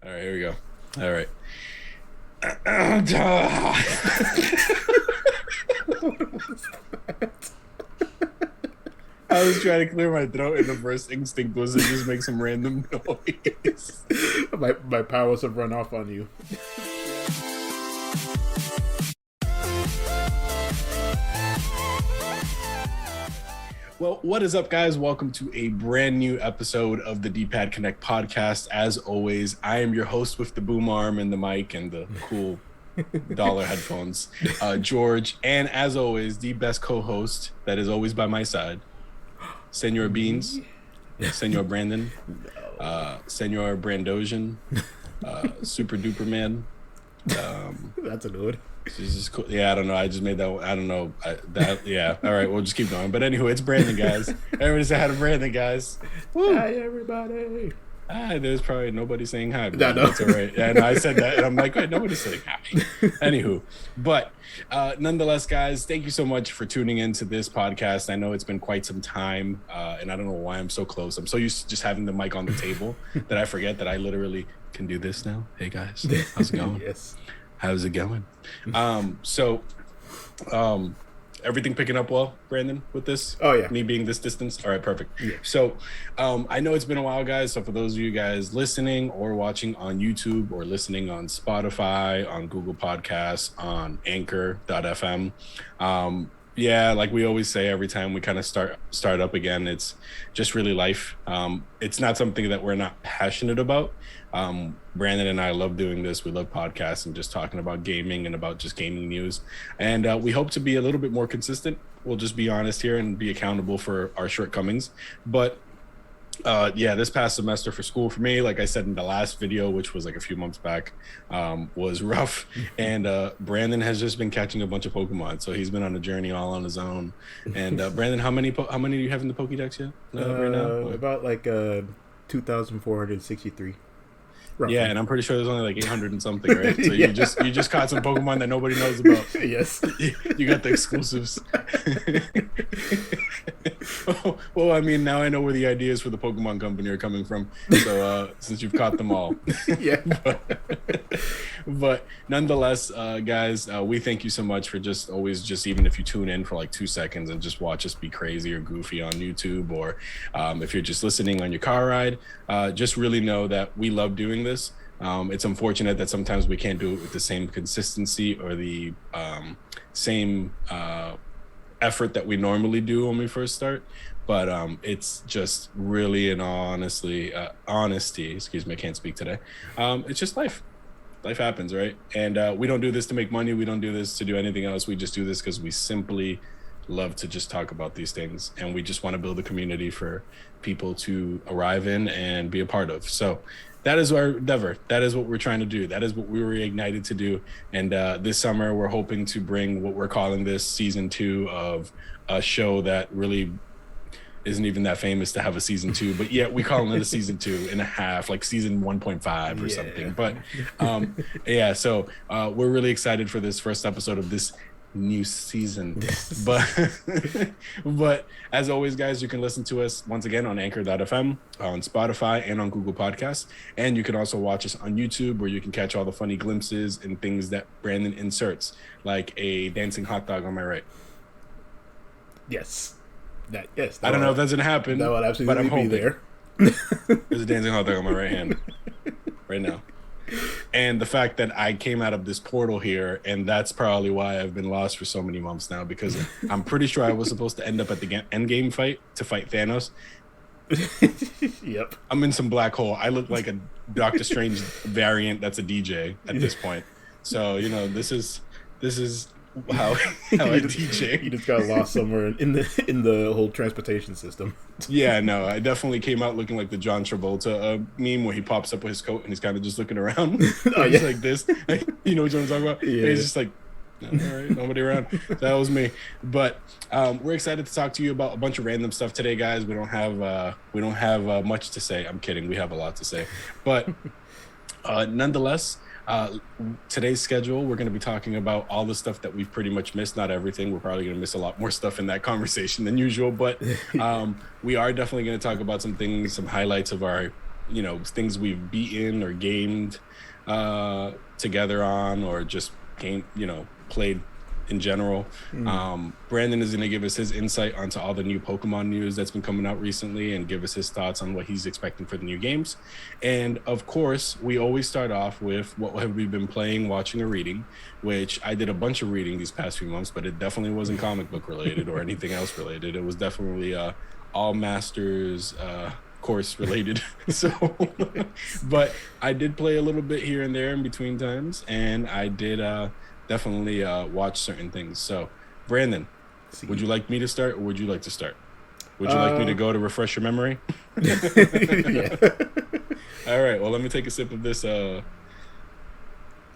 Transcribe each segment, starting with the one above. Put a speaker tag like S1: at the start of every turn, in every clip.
S1: All right, here we go. All right. I was trying to clear my throat, and the first instinct was to just make some random noise.
S2: My powers have run off on you.
S1: Well, what is up, guys? Welcome to a brand new episode of the D-Pad Connect podcast. As always, I am your host with the boom arm and the mic and the cool dollar headphones, George. And as always, the best co-host that is always by my side, Senor Beans, Senor Brandon, Senor Brandosian, Super Duper Man.
S2: That's a good.
S1: This is cool. Yeah, I don't know. I just made that. I don't know. Yeah. All right. We'll just keep going. But anyway, it's Brandon, guys. Everybody say hi to Brandon, guys.
S2: Woo. Hi, everybody.
S1: Hi. There's probably nobody saying hi.
S2: No.
S1: That's all right. Yeah, no, I said that, and I'm like, wait, nobody's saying hi. Anywho, but nonetheless, guys, thank you so much for tuning into this podcast. I know it's been quite some time, and I don't know why I'm so close. I'm so used to just having the mic on the table that I forget that I literally can do this now. Hey, guys, how's it going?
S2: Yes.
S1: How's it going? Everything picking up well, Brandon, with this?
S2: Oh, yeah.
S1: Me being this distance? All right, perfect.
S2: Yeah.
S1: So I know it's been a while, guys. So for those of you guys listening or watching on YouTube or listening on Spotify, on Google Podcasts, on Anchor.fm, yeah, like we always say every time we kind of start up again, it's just really life. It's not something that we're not passionate about. Brandon and I love doing this. We love podcasts and just talking about gaming and about just gaming news. And we hope to be a little bit more consistent. We'll just be honest here and be accountable for our shortcomings. But yeah, this past semester for school for me, like I said in the last video, which was like a few months back, was rough. And Brandon has just been catching a bunch of Pokemon, so he's been on a journey all on his own. And Brandon, how many do you have in the Pokédex yet? Right now?
S2: About like 2,463. Roughly.
S1: Yeah, and I'm pretty sure there's only like 800 and something, right? So you just caught some Pokemon that nobody knows about.
S2: Yes.
S1: You got the exclusives. Well, I mean, now I know where the ideas for the Pokemon company are coming from. So since you've caught them all.
S2: Yeah.
S1: But nonetheless, guys, we thank you so much for just always just even if you tune in for like 2 seconds and just watch us be crazy or goofy on YouTube, or if you're just listening on your car ride, just really know that we love doing this. It's unfortunate that sometimes we can't do it with the same consistency or the same effort that we normally do when we first start, but it's just really an honesty, excuse me, I can't speak today. It's just life happens, right? And we don't do this to make money, we don't do this to do anything else, we just do this because we simply love to just talk about these things, and we just want to build a community for people to arrive in and be a part of. So that is our endeavor. That is what we're trying to do. That is what we were ignited to do. And this summer, we're hoping to bring what we're calling this season 2 of a show that really isn't even that famous to have a season 2, but yet we call it a season 2.5, like season 1.5 or something. But yeah, so we're really excited for this first episode of this new season. But as always, guys, you can listen to us once again on Anchor.fm, on Spotify, and on Google Podcasts. And you can also watch us on YouTube, where you can catch all the funny glimpses and things that Brandon inserts, like a dancing hot dog on my right.
S2: Yes.
S1: I don't know if that's gonna happen.
S2: That would absolutely
S1: but I'm hoping.
S2: be there.
S1: There's a dancing hot dog on my right hand right now. And the fact that I came out of this portal here, and that's probably why I've been lost for so many months now, because I'm pretty sure I was supposed to end up at the end game fight to fight Thanos.
S2: Yep.
S1: I'm in some black hole. I look like a Doctor Strange variant that's a DJ at this point. So, you know, this is how I DJ.
S2: You just got lost somewhere in the whole transportation system.
S1: Yeah, no, I definitely came out looking like the John Travolta meme where he pops up with his coat and he's kind of just looking around. He's like this. You know what I'm talking about?
S2: Yeah.
S1: And he's just like, all right, nobody around. That was me. But we're excited to talk to you about a bunch of random stuff today, guys. We don't have much to say. I'm kidding. We have a lot to say. But nonetheless, today's schedule, we're going to be talking about all the stuff that we've pretty much missed. Not everything. We're probably going to miss a lot more stuff in that conversation than usual, but we are definitely going to talk about some things, some highlights of our things we've beaten or gamed together on, or just played in general. Brandon is going to give us his insight onto all the new Pokemon news that's been coming out recently and give us his thoughts on what he's expecting for the new games. And of course, we always start off with what have we been playing, watching, or reading, which I did a bunch of reading these past few months, but it definitely wasn't comic book related or anything else related. It was definitely all masters course related. So but I did play a little bit here and there in between times, and I did definitely watch certain things. So Brandon, would you like me to start, or would you like to start? Would you like me to go to refresh your memory?
S2: Yeah.
S1: All right, well, let me take a sip of this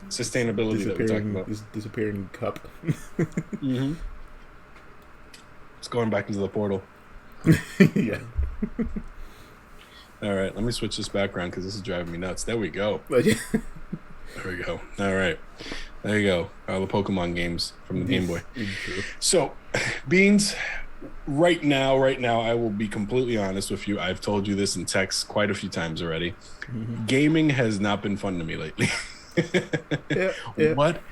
S1: sustainability that we're talking about.
S2: This disappearing cup.
S1: Mm-hmm. It's going back into the portal.
S2: Yeah.
S1: All right, let me switch this background because this is driving me nuts. There we go.
S2: But yeah.
S1: There we go. All right. There you go. All the Pokemon games from the Game Boy.
S2: True.
S1: So, Beans, right now, I will be completely honest with you. I've told you this in text quite a few times already. Mm-hmm. Gaming has not been fun to me lately. Yeah. What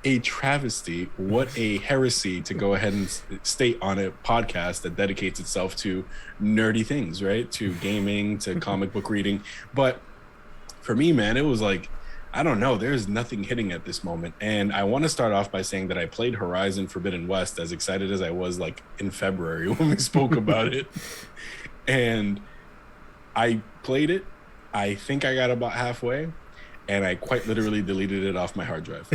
S1: a travesty. What a heresy to go ahead and state on a podcast that dedicates itself to nerdy things, right? To gaming, to comic book reading. But for me, man, it was like, I don't know. There's nothing hitting at this moment. And I want to start off by saying that I played Horizon Forbidden West as excited as I was like in February when we spoke about it. And I played it. I think I got about halfway, and I quite literally deleted it off my hard drive.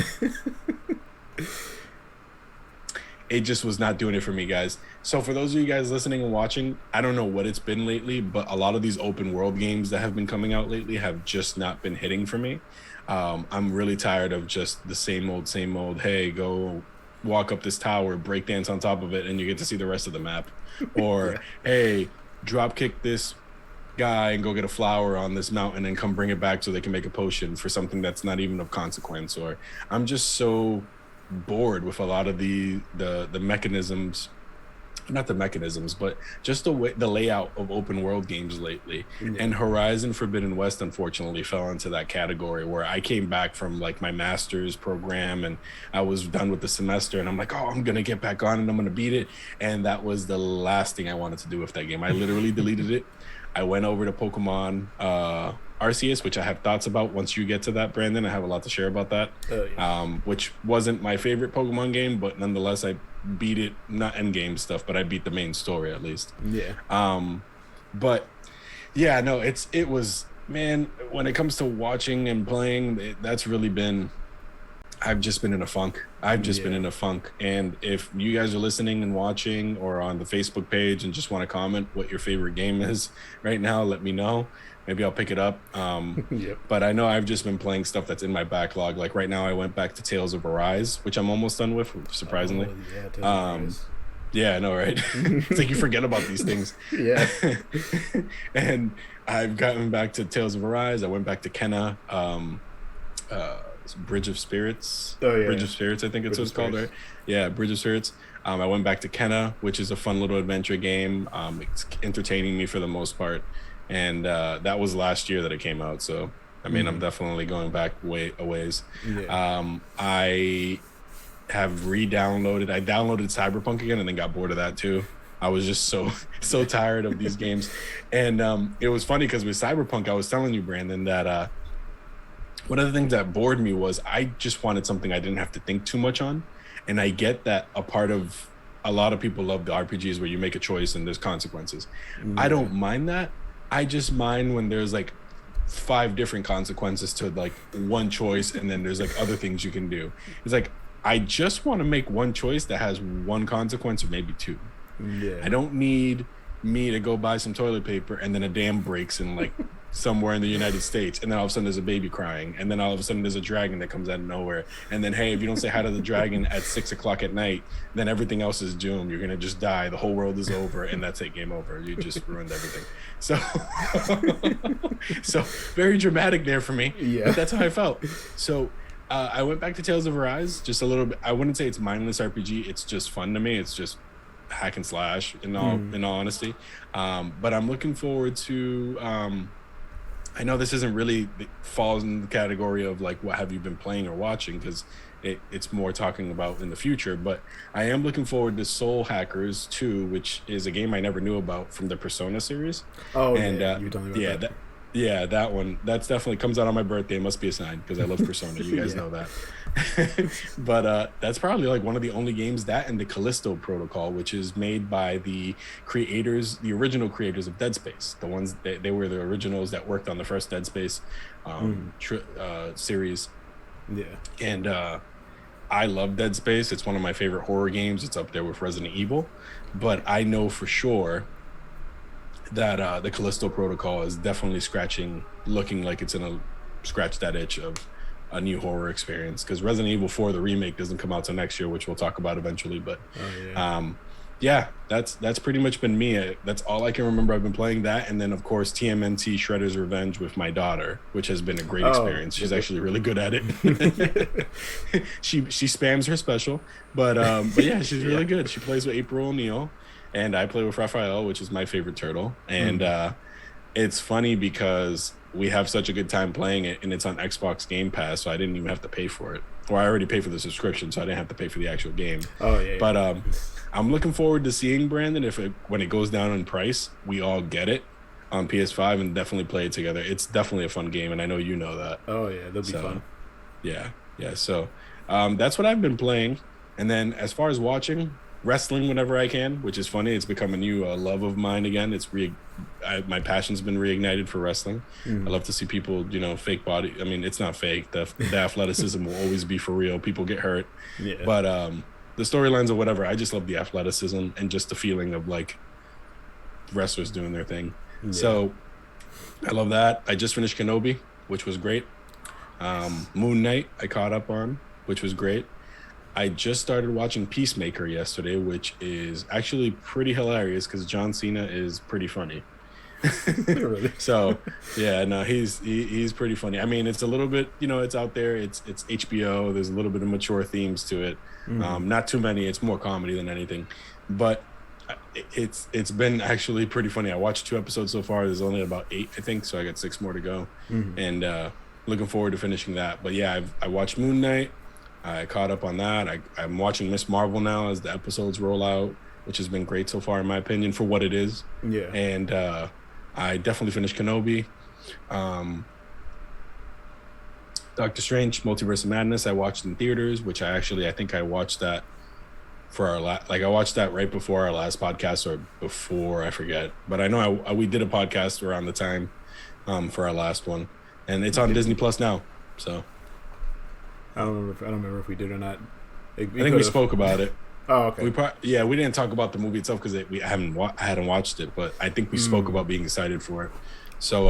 S1: It just was not doing it for me, guys. So for those of you guys listening and watching, I don't know what it's been lately, but a lot of these open world games that have been coming out lately have just not been hitting for me. I'm really tired of just the same old, hey, go walk up this tower, break dance on top of it, and you get to see the rest of the map. Or, hey, drop kick this guy and go get a flower on this mountain and come bring it back so they can make a potion for something that's not even of consequence. Or I'm just so bored with a lot of the mechanisms, not the mechanisms, but just the layout of open world games lately. Yeah. And Horizon Forbidden West unfortunately fell into that category where I came back from like my master's program and I was done with the semester and I'm like, oh, I'm gonna get back on and I'm gonna beat it. And that was the last thing I wanted to do with that game. I literally deleted it. I went over to Pokemon Arceus, which I have thoughts about. Once you get to that, Brandon, I have a lot to share about that. Yeah. Which wasn't my favorite Pokemon game, but nonetheless, I beat it. Not end game stuff, but I beat the main story at least.
S2: Yeah.
S1: But yeah, no, it was, man. When it comes to watching and playing, that's really been. I've just been in a funk. Been in a funk. And if you guys are listening and watching or on the Facebook page and just want to comment what your favorite game is right now, let me know. Maybe I'll pick it up.
S2: Yep.
S1: But I know I've just been playing stuff that's in my backlog. Like right now I went back to Tales of Arise, which I'm almost done with, surprisingly.
S2: Oh, yeah, Tales of Arise.
S1: Yeah, I know, right? It's like you forget about these things.
S2: Yeah.
S1: And I've gotten back to Tales of Arise. I went back to Kenna. Bridge of Spirits.
S2: Oh yeah,
S1: Bridge of Spirits, I think it's what it's called, right? Yeah, Bridge of Spirits. I went back to Kenna, which is a fun little adventure game. It's entertaining me for the most part, and that was last year that it came out. So I mean, I'm definitely going back a ways. Yeah. I have re-downloaded. I downloaded Cyberpunk again, and then got bored of that too. I was just so tired of these games, and it was funny because with Cyberpunk, I was telling you, Brandon, that. One of the things that bored me was I just wanted something I didn't have to think too much on. And I get that a lot of people love the RPGs where you make a choice and there's consequences. Mm-hmm. I don't mind that. I just mind when there's like 5 different consequences to like one choice and then there's like other things you can do. It's like, I just want to make one choice that has one consequence or maybe 2.
S2: Yeah.
S1: I don't need me to go buy some toilet paper and then a dam breaks in like somewhere in the United States, and then all of a sudden there's a baby crying, and then all of a sudden there's a dragon that comes out of nowhere, and then hey, if you don't say hi to the dragon at 6:00 at night, then everything else is doomed. You're gonna just die. The whole world is over, and that's it. Game over. You just ruined everything. So very dramatic there for me.
S2: Yeah,
S1: but that's how I felt. So I went back to Tales of Arise just a little bit. I wouldn't say it's mindless RPG. It's just fun to me. It's just hack and slash in all honesty. But I'm looking forward to I know this isn't really falls in the category of like what have you been playing or watching, because it's more talking about in the future. But I am looking forward to Soul Hackers 2, which is a game I never knew about from the Persona series.
S2: Oh
S1: And
S2: yeah, you were telling me
S1: yeah,
S2: about that.
S1: yeah, that one that's definitely comes out on my birthday. It must be a sign because I love Persona. You guys
S2: Yeah.
S1: know that. But that's probably like one of the only games, that and the Callisto Protocol, which is made by the creators, the original creators of Dead Space. The ones they were the originals that worked on the first Dead Space series.
S2: Yeah.
S1: And I love Dead Space. It's one of my favorite horror games. It's up there with Resident Evil. But I know for sure that the Callisto Protocol is definitely looking like it's gonna scratch that itch of a new horror experience. Because Resident Evil 4, the remake, doesn't come out till next year, which we'll talk about eventually. But yeah, that's pretty much been me. That's all I can remember. I've been playing that, and then of course TMNT Shredder's Revenge with my daughter, which has been a great experience. She's actually really good at it. she spams her special, but yeah, she's really good. She plays with April O'Neil, and I play with Raphael, which is my favorite turtle. And it's funny because we have such a good time playing it, and it's on Xbox Game Pass, so I didn't even have to pay for it. Or I already paid for the subscription, so I didn't have to pay for the actual game.
S2: Oh yeah.
S1: But I'm looking forward to seeing, Brandon, when it goes down in price, we all get it on PS5 and definitely play it together. It's definitely a fun game, and I know you know that.
S2: Oh yeah, that'll be fun.
S1: Yeah. So that's what I've been playing. And then as far as watching, wrestling whenever I can, which is funny. It's become a new love of mine again. My passion's been reignited for wrestling. I love to see people, fake body. I mean, it's not fake. The athleticism will always be for real. People get hurt.
S2: Yeah.
S1: But the storylines or whatever, I just love the athleticism and just the feeling of like wrestlers doing their thing. Yeah. So I love that. I just finished Kenobi, which was great. Moon Knight I caught up on, which was great. I just started watching Peacemaker yesterday, which is actually pretty hilarious because John Cena is pretty funny.
S2: Really?
S1: So yeah, no, he's pretty funny. I mean, it's a little bit, it's out there. It's HBO. There's a little bit of mature themes to it. Not too many. It's more comedy than anything, but it's been actually pretty funny. I watched 2 episodes so far. There's only about 8, I think, so I got 6 more to go, and looking forward to finishing that. But yeah, I watched Moon Knight. I caught up on that. I'm watching Miss Marvel now as the episodes roll out, which has been great so far, in my opinion, for what it is.
S2: Yeah.
S1: And I definitely finished Kenobi. Doctor Strange, Multiverse of Madness, I watched in theaters, which I think I watched that for our I watched that right before our last podcast, or before, I forget. But I know we did a podcast around the time for our last one, and it's on Disney Plus now. So
S2: I don't remember if we did or not.
S1: I think we spoke about it.
S2: Oh, okay.
S1: We didn't talk about the movie itself because I hadn't watched it, but I think we spoke about being excited for it. So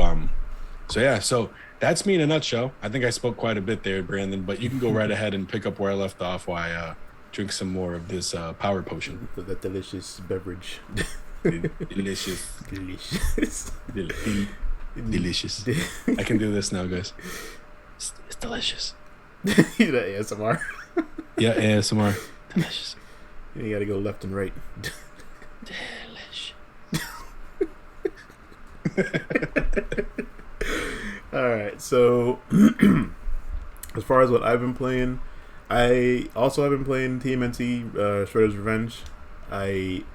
S1: yeah, so that's me in a nutshell. I think I spoke quite a bit there, Brandon, but you can go right ahead and pick up where I left off while I drink some more of this power potion.
S2: That delicious beverage.
S1: Delicious. Delicious. I can do this now, guys. It's delicious.
S2: That ASMR.
S1: Yeah, ASMR. Delicious.
S2: You gotta go left and right.
S1: Delish.
S2: Alright, so as far as what I've been playing, I also have been playing TMNT Shredder's Revenge. Right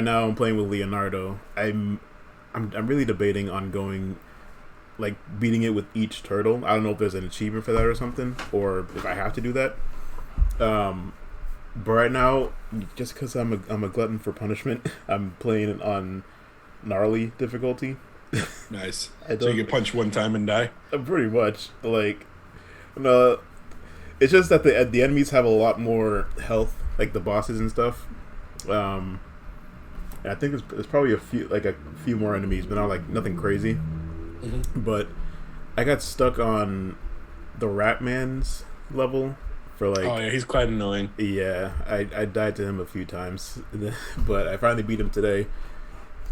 S2: now I'm playing with Leonardo. I'm really debating on going, like, beating it with each turtle. I don't know if there's an achievement for that or something, or if I have to do that. But right now, just because I'm a glutton for punishment, I'm playing it on gnarly difficulty.
S1: Nice. So you can punch one time and die?
S2: Pretty much. Like, no, it's just that the enemies have a lot more health, like the bosses and stuff. And I think there's probably a few more enemies, but not like nothing crazy. Mm-hmm. But I got stuck on the Ratman's level for like.
S1: Oh yeah, he's quite annoying.
S2: Yeah, I died to him a few times, but I finally beat him today.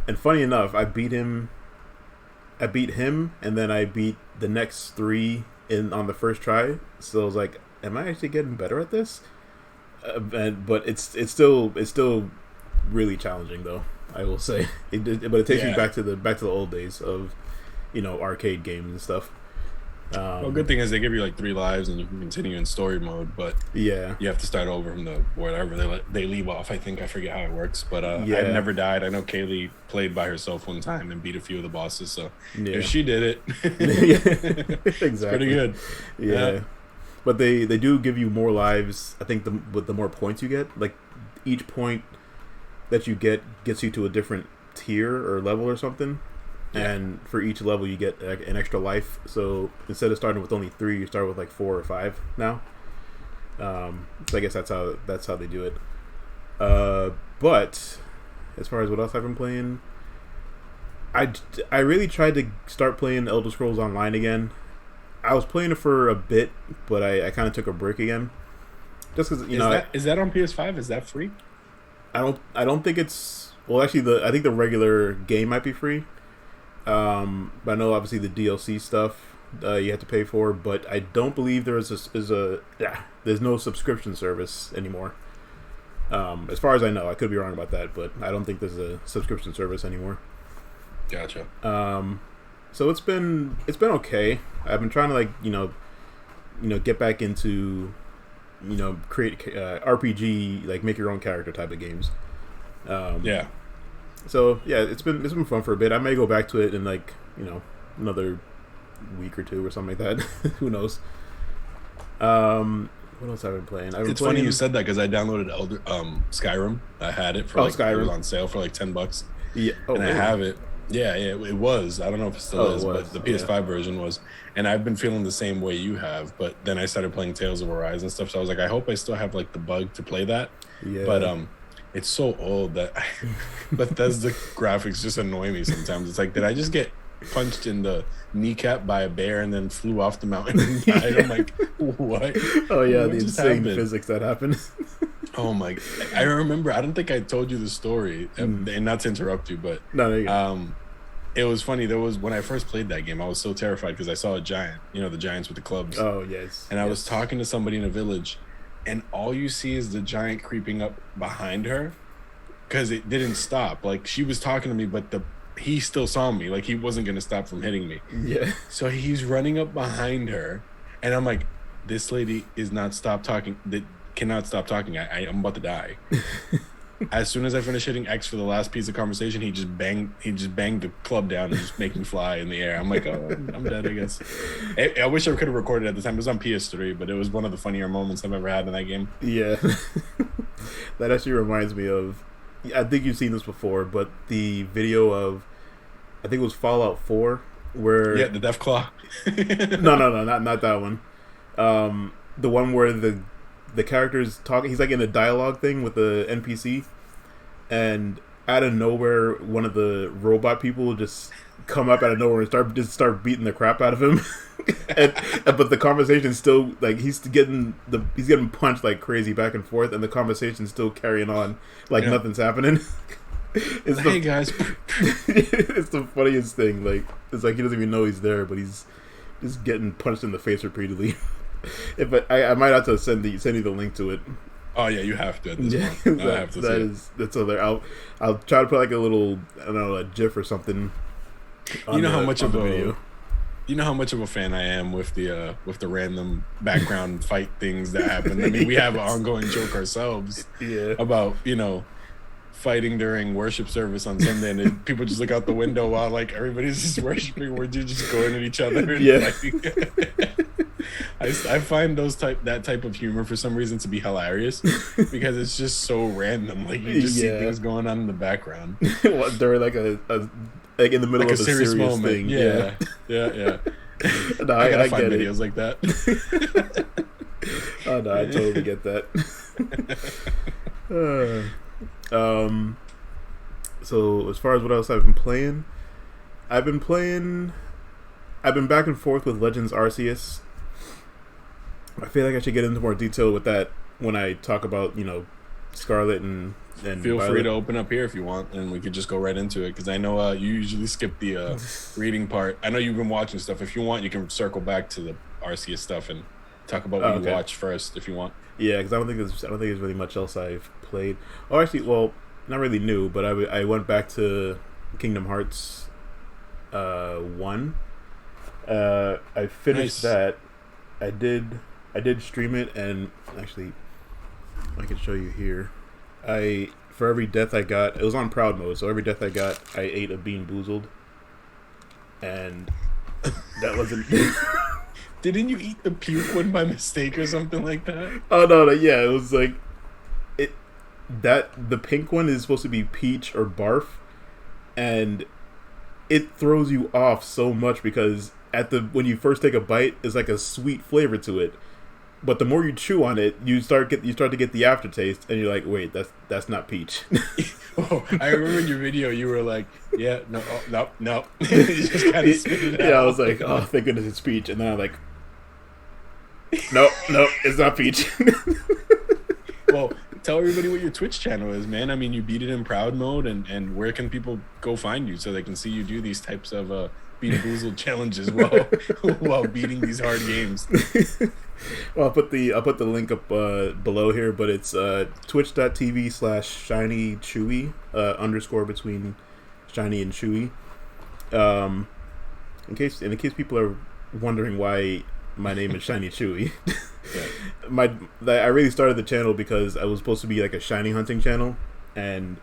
S2: And funny enough, I beat him, and then I beat the next 3 on the first try. So I was like, "Am I actually getting better at this?" But it's still really challenging, though, I will say. But it takes me back to the old days of, arcade games and stuff.
S1: Well, good thing is they give you like 3 lives and you can continue in story mode, but
S2: Yeah,
S1: you have to start over from the wherever they leave off. I think I forget how it works, but
S2: Yeah.
S1: I've never died. I know Kaylee played by herself one time and beat a few of the bosses, so
S2: yeah,
S1: if she did it,
S2: exactly.
S1: it's pretty good.
S2: Yeah. But they do give you more lives. I think with the more points you get, like each point that you get gets you to a different tier or level or something.
S1: Yeah.
S2: And for each level, you get an extra life. So instead of starting with only 3, you start with like 4 or 5 now. So I guess that's how they do it. But as far as what else I've been playing, I really tried to start playing Elder Scrolls Online again. I was playing it for a bit, but I kind of took a break again. Just because
S1: Is that on PS5? Is that free?
S2: I don't think it's, well, actually I think the regular game might be free. But I know obviously the DLC stuff you have to pay for, but I don't believe there's no subscription service anymore. As far as I know, I could be wrong about that, but I don't think there's a subscription service anymore.
S1: Gotcha.
S2: So it's been okay. I've been trying to get back into create RPG, like make your own character type of games.
S1: Yeah.
S2: So yeah, it's been fun for a bit. I may go back to it in another week or 2 or something like that. Who knows? What else have I been playing?
S1: It's funny you said that because I downloaded Skyrim. I had it for
S2: Skyrim.
S1: It was on sale for like $10.
S2: Yeah,
S1: and I have it. Yeah, it was. I don't know if it still is, but the PS5 version was. And I've been feeling the same way you have. But then I started playing Tales of Arise and stuff. So I was like, I hope I still have like the bug to play that.
S2: Yeah.
S1: But it's so old that Bethesda graphics just annoy me sometimes. It's like, did I just get punched in the kneecap by a bear and then flew off the mountain and died? I'm like, what?
S2: Oh yeah,
S1: What
S2: the
S1: just
S2: insane
S1: happened?
S2: physics that happened.
S1: Oh my! I remember. I don't think I told you the story, and not to interrupt you, but
S2: No.
S1: it was funny. There was when I first played that game, I was so terrified because I saw a giant. The giants with the clubs.
S2: Oh yes.
S1: And I was talking to somebody in a village, and all you see is the giant creeping up behind her, because it didn't stop. Like she was talking to me, but he still saw me. Like he wasn't gonna stop from hitting me.
S2: Yeah.
S1: So he's running up behind her, and I'm like, this lady is not stop talking. That cannot stop talking. I'm about to die. As soon as I finished hitting X for the last piece of conversation, he just banged the club down and just make me fly in the air. I'm like, oh, I'm dead, I guess. I wish I could have recorded at the time. It was on PS3, but it was one of the funnier moments I've ever had in that game.
S2: Yeah. That actually reminds me of, I think you've seen this before, but the video of, I think it was Fallout 4, where...
S1: Yeah, the Death Claw.
S2: No, not that one. The one where the character's talking, he's like in a dialogue thing with the NPC, and out of nowhere, one of the robot people just come up out of nowhere and start beating the crap out of him. But the conversation's still like he's getting punched like crazy back and forth, and the conversation's still carrying on like nothing's happening.
S1: Hey guys,
S2: it's the funniest thing. Like it's like he doesn't even know he's there, but he's just getting punched in the face repeatedly. But I might have to send you the link to it.
S1: Oh yeah, you have to at this point. I have to see it.
S2: That's other. I'll try to put like a little, I don't know, a GIF or something.
S1: You know how much of a fan I am with the random background fight things that happen. I mean, we have an ongoing joke ourselves about fighting during worship service on Sunday, and then people just look out the window while like everybody's just worshiping. We're just going at each other. And, I find that type of humor for some reason to be hilarious because it's just so random. Like you just see things going on in the background.
S2: During like a like in the middle of a serious moment. Thing.
S1: Yeah. No, I gotta find videos like that.
S2: Oh no, I totally get that. So as far as what else I've been playing, I've been back and forth with Legends Arceus. I feel like I should get into more detail with that when I talk about Scarlet and
S1: feel
S2: Violet.
S1: free to open up here if you want, and we could just go right into it because I know you usually skip the reading part. I know you've been watching stuff. If you want, you can circle back to the Arceus stuff and talk about what you watched first if you want.
S2: Yeah, because I don't think there's really much else I've played. Oh, actually, well, not really new, but I went back to Kingdom Hearts 1 I finished
S1: Nice.
S2: that. I did stream it, and actually, I can show you here. For every death I got, it was on proud mode, so every death I got, I ate a Bean Boozled, and that wasn't.
S1: Didn't you eat the puke one by mistake or something like that?
S2: Oh no, yeah, it was like it. That the pink one is supposed to be peach or barf, and it throws you off so much because when you first take a bite, it's like a sweet flavor to it. But the more you chew on it, you start to get the aftertaste, and you're like, wait, that's not peach.
S1: Oh, I remember in your video you were like, yeah, no, oh, no, no. You just kind of spit it out.
S2: Yeah, I was like, oh, thank goodness it's peach, and then I'm like, nope, it's not peach.
S1: Well, tell everybody what your Twitch channel is, man. I mean, you beat it in proud mode, and where can people go find you so they can see you do these types of Bean Boozled challenges while beating these hard games.
S2: Well, I'll put the link up below here, but it's twitch.tv/ShinyChewy underscore between Shiny and Chewy. In case people are wondering why my name is Shiny Chewy. I really started the channel because I was supposed to be like a shiny hunting channel, and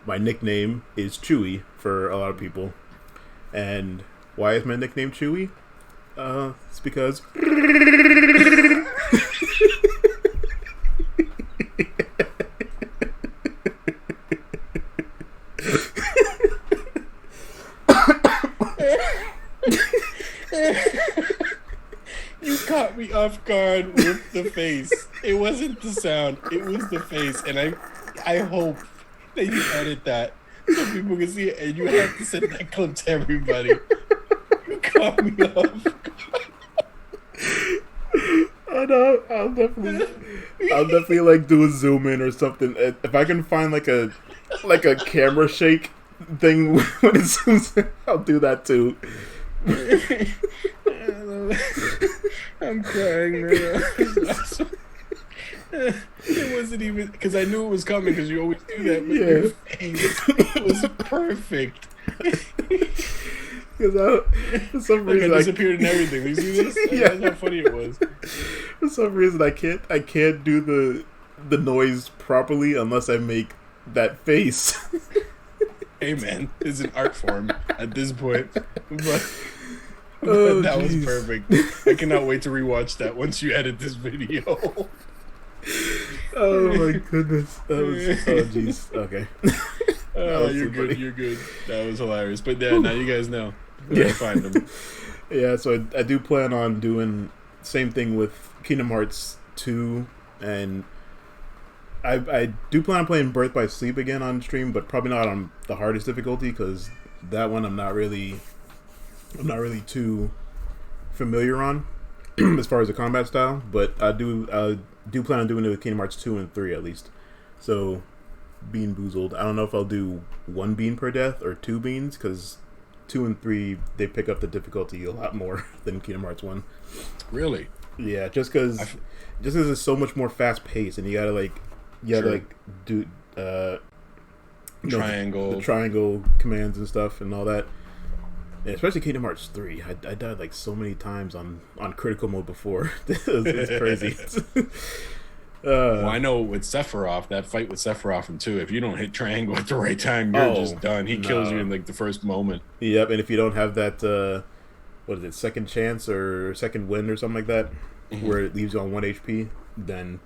S2: my nickname is Chewy for a lot of people. And why is my nickname Chewy? It's because
S1: You caught me off guard with the face. It wasn't the sound, it was the face. And I hope that you edit that so people can see it, and you have to send that clip to everybody. You caught me off guard.
S2: I know, I'll definitely like do a zoom in or something. If I can find like a camera shake thing when it zooms in, I'll do that too.
S1: I'm crying, man. It wasn't even because I knew it was coming because you always do that. But your face was perfect.
S2: Because for some reason
S1: I disappeared and everything. You see this?
S2: Yeah.
S1: That's how funny it was.
S2: For some reason, I can't do the noise properly unless I make that face.
S1: Hey, man, it's an art form at this point. But
S2: Oh,
S1: that was
S2: jeez.
S1: perfect. I cannot wait to rewatch that once you edit this video.
S2: Oh my goodness. That was, oh jeez. Okay.
S1: Oh,
S2: was
S1: you're
S2: so
S1: good.
S2: funny.
S1: You're good. That was hilarious. But yeah, now you guys know where to find them.
S2: Yeah, so I do plan on doing same thing with Kingdom Hearts 2, and I do plan on playing Birth by Sleep again on stream, but probably not on the hardest difficulty because that one I'm not really too familiar on as far as the combat style. But I do plan on doing it with Kingdom Hearts 2 and 3 at least. So Bean Boozled. I don't know if I'll do 1 bean per death or 2 beans because 2 and 3 they pick up the difficulty a lot more than Kingdom Hearts 1.
S1: Really?
S2: Yeah, just because it's so much more fast paced, and you gotta
S1: Sure.
S2: do
S1: Triangle.
S2: the triangle commands and stuff and all that. And especially Kingdom Hearts 3. I died like so many times on critical mode before. It's crazy.
S1: Well, I know with Sephiroth, that fight with Sephiroth in 2, if you don't hit triangle at the right time, you're just done. He kills you in like the first moment.
S2: Yep, and if you don't have that, what is it, second chance or second wind or something like that, where it leaves you on 1 HP, then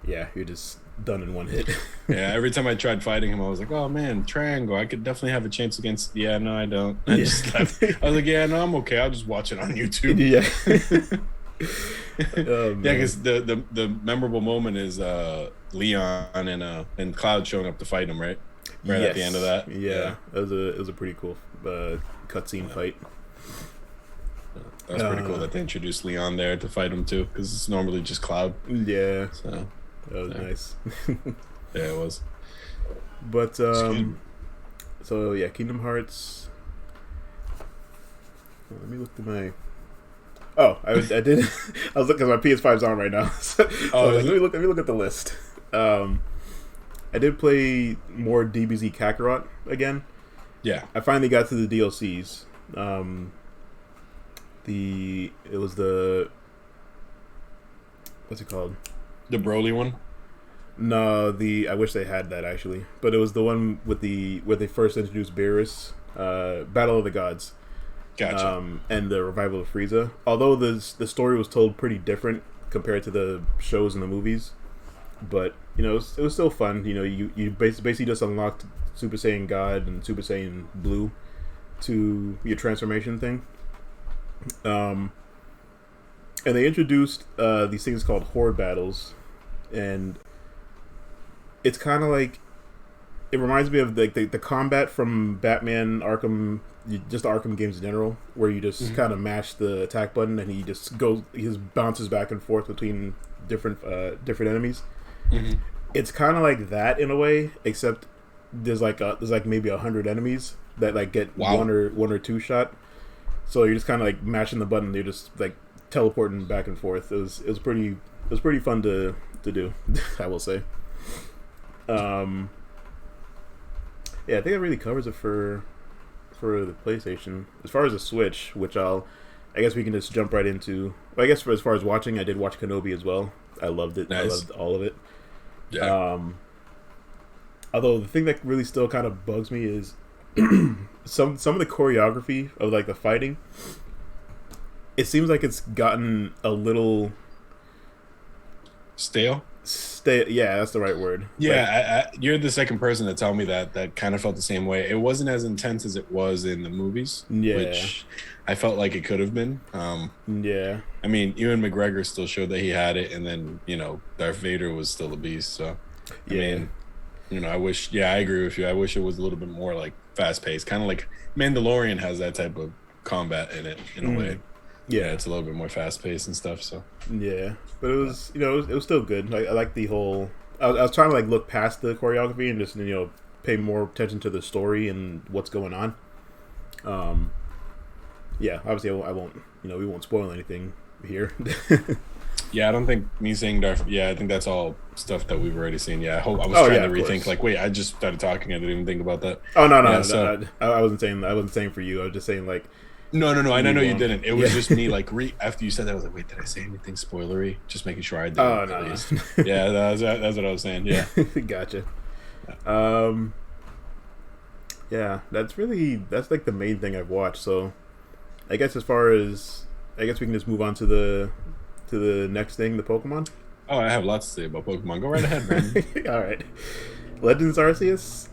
S2: yeah, you're just done in one hit.
S1: Yeah, every time I tried fighting him, I was like, oh man, triangle. I could definitely have a chance against. Yeah, no, I don't. I just left. I was like, yeah, no, I'm okay. I'll just watch it on YouTube.
S2: Yeah. Oh,
S1: Yeah, because the memorable moment is Leon and Cloud showing up to fight him, right? Right at the end of that.
S2: Yeah, it was a pretty cool cutscene fight.
S1: That's pretty cool that they introduced Leon there to fight him too, because it's normally just Cloud.
S2: Yeah,
S1: So
S2: that was nice.
S1: yeah, it was.
S2: But so yeah, Kingdom Hearts. Let me look through my. Oh, I did. I was looking at my PS5's on right now. So let me look at the list. I did play more DBZ Kakarot again.
S1: Yeah.
S2: I finally got to the DLCs. it was the what's it called?
S1: The Broly one.
S2: No, I wish they had that actually, but it was the one with the where they first introduced Beerus, Battle of the Gods,
S1: Gotcha.
S2: and the revival of Frieza. Although the story was told pretty different compared to the shows and the movies, but it was still fun. You basically just unlocked Super Saiyan God and Super Saiyan Blue to your transformation thing. And they introduced these things called horde battles, and it's kind of like it reminds me of the combat from Batman Arkham, just the Arkham games in general, where you just kind of mash the attack button and he just bounces back and forth between different enemies.
S1: Mm-hmm.
S2: It's kind of like that in a way, except there's like maybe 100 enemies that like get one or two shot. So you're just kind of like mashing the button. You're just like teleporting back and forth. It was pretty fun to do. I will say. Yeah, I think that really covers it for the PlayStation. As far as the Switch, I guess we can just jump right into. Well, I guess as far as watching, I did watch Kenobi as well. I loved it.
S1: Nice.
S2: I loved all of it.
S1: Yeah.
S2: Although the thing that really still kind of bugs me is some of the choreography of like the fighting. It seems like it's gotten a little
S1: Stale.
S2: Yeah, that's the right word.
S1: Yeah, you're the second person to tell me that kind of felt the same way. It wasn't as intense as it was in the movies, which I felt like it could have been.
S2: Yeah.
S1: I mean, Ewan McGregor still showed that he had it, and then Darth Vader was still a beast. So, I mean, I wish. Yeah, I agree with you. I wish it was a little bit more like fast paced, kind of like Mandalorian has that type of combat in it in a way. Yeah, it's a little bit more fast paced and stuff. So
S2: yeah, but it was it was still good. I like the whole. I was trying to like look past the choreography and just pay more attention to the story and what's going on. Yeah, obviously I won't. We won't spoil anything here.
S1: Yeah, I don't think me saying Darth. Yeah, I think that's all stuff that we've already seen. Yeah, I was trying to rethink. Like, wait, I just started talking. I didn't even think about that.
S2: Oh no,
S1: so,
S2: I wasn't saying. I wasn't saying for you. I was just saying like.
S1: No. I know you didn't. It was just me. Like after you said that, I was like, wait, did I say anything spoilery? Just making sure I did.
S2: Oh no.
S1: Yeah, that's what I was saying. Yeah.
S2: Gotcha. Yeah, that's like the main thing I've watched. So, I guess we can just move on to the next thing, the Pokemon.
S1: Oh, I have lots to say about Pokemon. Go right ahead, man.
S2: All right. Legends Arceus.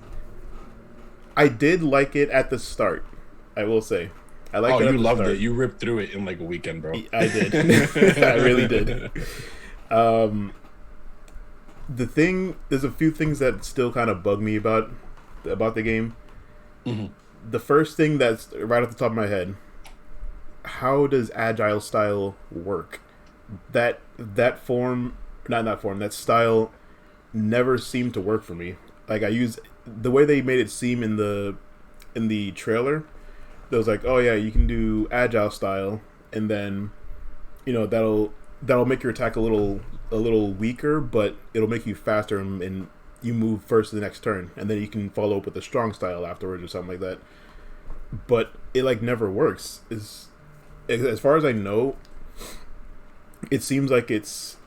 S2: I did like it at the start. I will say. I liked it.
S1: You loved it. You ripped through it in like a weekend, bro.
S2: I did. I really did. There's a few things that still kind of bug me about the game.
S1: Mm-hmm.
S2: The first thing that's right off the top of my head, how does Agile style work? That style never seemed to work for me. Like the way they made it seem in the trailer. It was like, oh yeah, you can do Agile style, and then that'll make your attack a little weaker, but it'll make you faster, and you move first to the next turn, and then you can follow up with a strong style afterwards or something like that. But it like never works. As far as I know, it seems like it's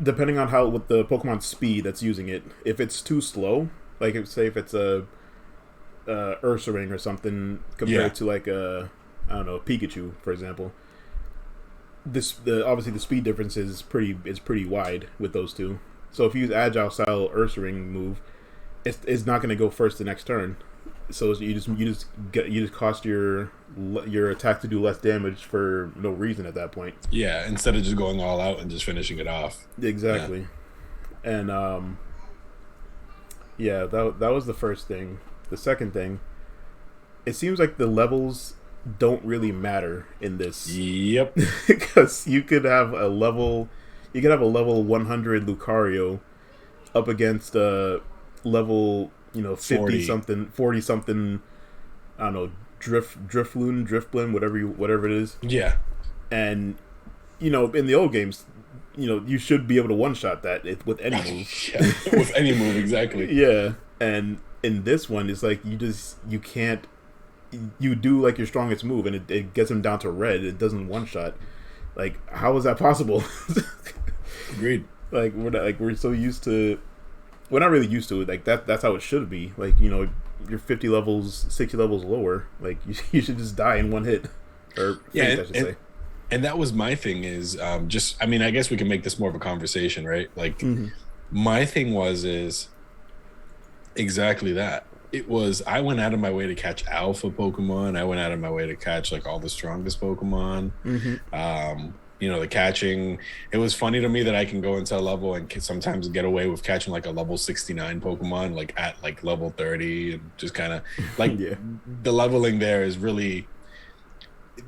S2: depending on with the Pokemon speed that's using it. If it's too slow, like if it's a Ursaring or something compared to like a Pikachu, for example. Obviously the speed difference is pretty wide with those two. So if you use Agile style Ursaring move, it's not going to go first the next turn. So you just cost your attack to do less damage for no reason at that point.
S1: Yeah, instead of just going all out and just finishing it off.
S2: Exactly. Yeah. And yeah, that was the first thing. The second thing, it seems like the levels don't really matter in this.
S1: Yep.
S2: Because you could have a level 100 Lucario up against a level 40 something, I don't know, Drifloon, whatever it is.
S1: Yeah.
S2: And in the old games, you should be able to one shot that with any move.
S1: Yeah, with any move, exactly.
S2: Yeah. And in this one, it's like you can't you do like your strongest move and it gets him down to red. It doesn't one shot. Like, how is that possible?
S1: Agreed.
S2: Like we're so used to. We're not really used to it. Like that's how it should be. Like, you know, you're 50 levels, 60 levels lower. Like you should just die in one hit, or
S1: Yeah,
S2: I should say.
S1: and that was my thing is just I mean I guess we can make this more of a conversation, right? Like my thing is exactly that. It was I went out of my way to catch alpha Pokemon. I went out of my way to catch like all the strongest Pokemon. You know, the catching. It was funny to me that I can go into a level and sometimes get away with catching like a level 69 Pokemon, like at like level 30, and just kind of like the leveling there is really.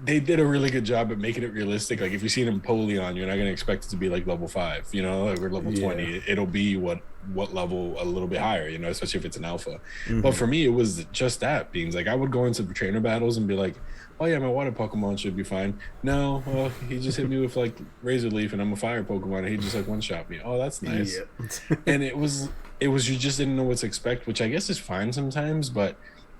S1: They did a really good job at making it realistic. Like if you see an Empoleon, you're not going to expect it to be like level 5, you know, like, or level 20. It'll be what level a little bit higher, you know, especially if it's an alpha. But for me, it was just that beings. Like I would go into trainer battles and be like, oh yeah, my water Pokemon should be fine. No, well, he just hit me with like Razor Leaf and I'm a fire Pokemon and he just like one shot me. Oh, that's nice. And it was you just didn't know what to expect, which I guess is fine sometimes. But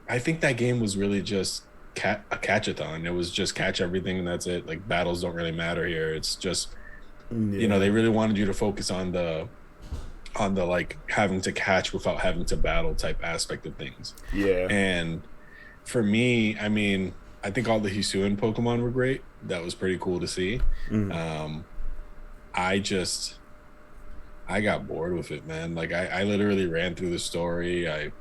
S1: I think that game was really just a catch-a-thon. It was just catch everything and that's it. Like battles don't really matter here. It's just you know, they really wanted you to focus on the like having to catch without having to battle type aspect of things. And for me, I mean, I think all the Hisuian Pokemon were great. That was pretty cool to see. I got bored with it, man. Like I literally ran through the story. I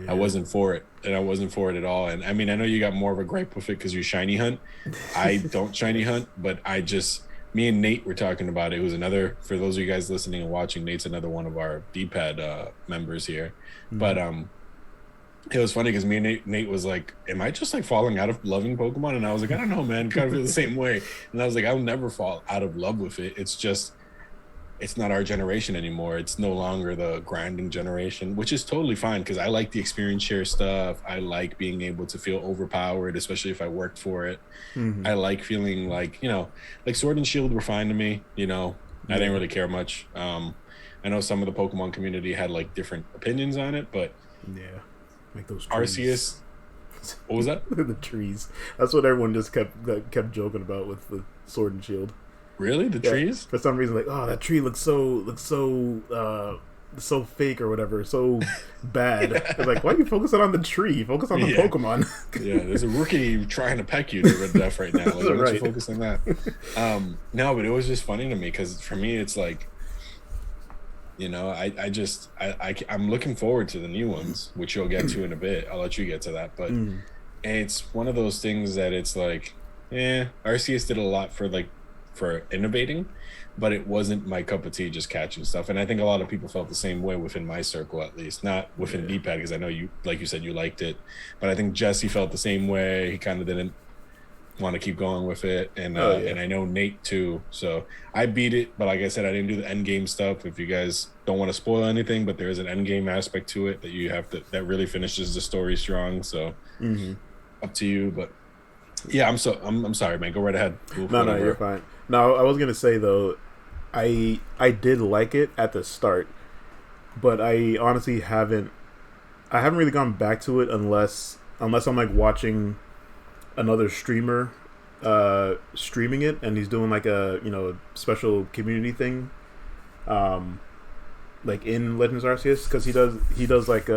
S1: wasn't for it, and I wasn't for it at all. And I mean, I know you got more of a gripe with it because you shiny hunt. I don't shiny hunt, but me and Nate were talking about it. It was another, for those of you guys listening and watching, Nate's another one of our D-pad members here. But it was funny because me and Nate was like, am I just like falling out of loving Pokemon? And I was like, I don't know, man, kind of feel the same way. And I was like, I'll never fall out of love with it. It's just, it's not our generation anymore. It's no longer the grinding generation, which is totally fine because I like the experience share stuff. I like being able to feel overpowered, especially if I worked for it. I like feeling like, you know, like Sword and Shield were fine to me, you know. I didn't really care much. I know some of the Pokemon community had like different opinions on it, but
S2: like those
S1: Arceus. What was that?
S2: The trees. That's what everyone just kept joking about with the Sword and Shield.
S1: Really, the trees?
S2: For some reason, like, oh, that tree looks so fake or whatever, so bad. It's like, why are you focusing on the tree? Focus on the Pokemon.
S1: There's a rookie trying to peck you to red death right now. Like, why don't you focus on that? No, but it was just funny to me because for me, it's like, you know, I'm looking forward to the new ones, which you'll get to in a bit. I'll let you get to that, but it's one of those things that it's like, Arceus did a lot for innovating, but it wasn't my cup of tea just catching stuff. And I think a lot of people felt the same way within my circle, at least not within D-pad, because I know you, like you said, you liked it, but I think Jesse felt the same way. He kind of didn't want to keep going with it, and and I know Nate too. So I beat it, but like I said, I didn't do the end game stuff. If you guys don't want to spoil anything, but there is an end game aspect to it that you have to, that really finishes the story strong. So up to you, but yeah, I'm sorry, man. Go right ahead.
S2: No, you're fine. No, I was gonna say though, I did like it at the start, but I honestly haven't really gone back to it unless I'm like watching another streamer streaming it, and he's doing like a, you know, special community thing, like in Legends Arceus, because he does like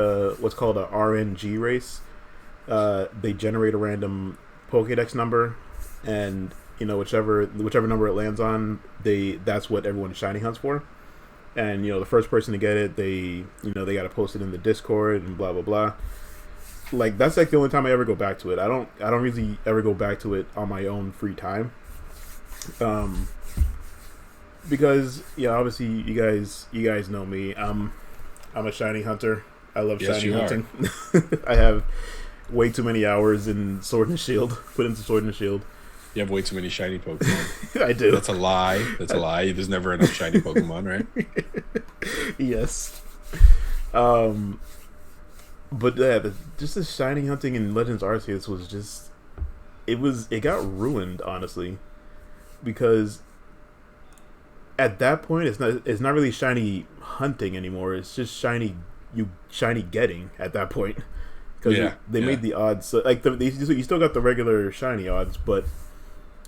S2: what's called a RNG race. They generate a random Pokédex number, and you know, whichever number it lands on, that's what everyone shiny hunts for. And you know, the first person to get it, they got to post it in the Discord and blah blah blah. Like that's like the only time I ever go back to it. I don't really ever go back to it on my own free time. Because obviously you guys know me. I'm a shiny hunter. I love shiny hunting. I have way too many hours in Sword and Shield. Put into Sword and Shield.
S1: You have way too many shiny Pokemon.
S2: I do.
S1: That's a lie. There's never enough shiny Pokemon, right?
S2: Yes. But just the shiny hunting in Legends Arceus was just, it got ruined, honestly, because at that point it's not really shiny hunting anymore. It's just shiny getting at that point, because
S1: Yeah,
S2: they
S1: yeah.
S2: made the odds like you still got the regular shiny odds, but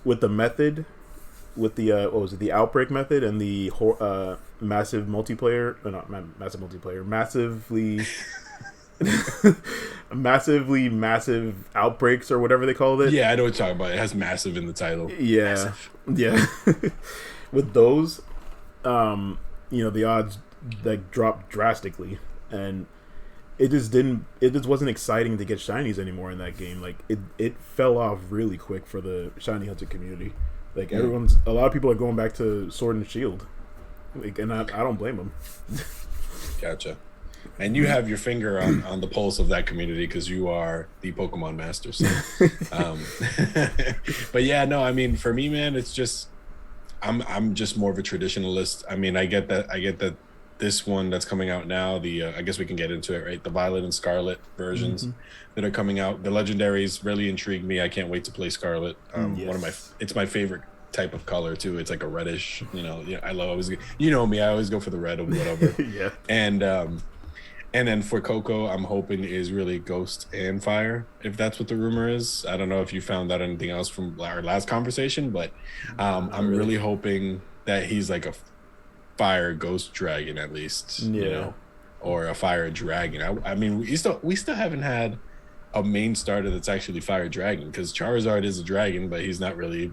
S2: with the method, with the what was it, the outbreak method and the massive multiplayer, or not massive multiplayer, massively massive outbreaks or whatever they called it.
S1: Yeah, I know what you're talking about. It has massive in the title.
S2: Yeah,
S1: Massive.
S2: yeah. With those, the odds like dropped drastically, and it just wasn't exciting to get shinies anymore in that game. Like it fell off really quick for the shiny hunter community. Like a lot of people are going back to Sword and Shield, like, and I don't blame them.
S1: Gotcha. And you have your finger on the pulse of that community because you are the Pokemon master. So, um, but yeah, no, I mean, for me, man, it's just I'm just more of a traditionalist. I mean, I get that this one that's coming out now, the I guess we can get into it, right? The Violet and Scarlet versions that are coming out. The legendaries really intrigue me. I can't wait to play Scarlet.
S2: Yes.
S1: It's my favorite type of color too. It's like a reddish, yeah, I love always, you know me, I always go for the red or whatever.
S2: Yeah.
S1: And then for Coco, I'm hoping is really Ghost and Fire, if that's what the rumor is. I don't know if you found out anything else from our last conversation, but I'm really hoping that he's like a Fire Ghost Dragon at least, or a Fire Dragon. I mean, we still haven't had a main starter that's actually Fire Dragon, because Charizard is a dragon, but he's not really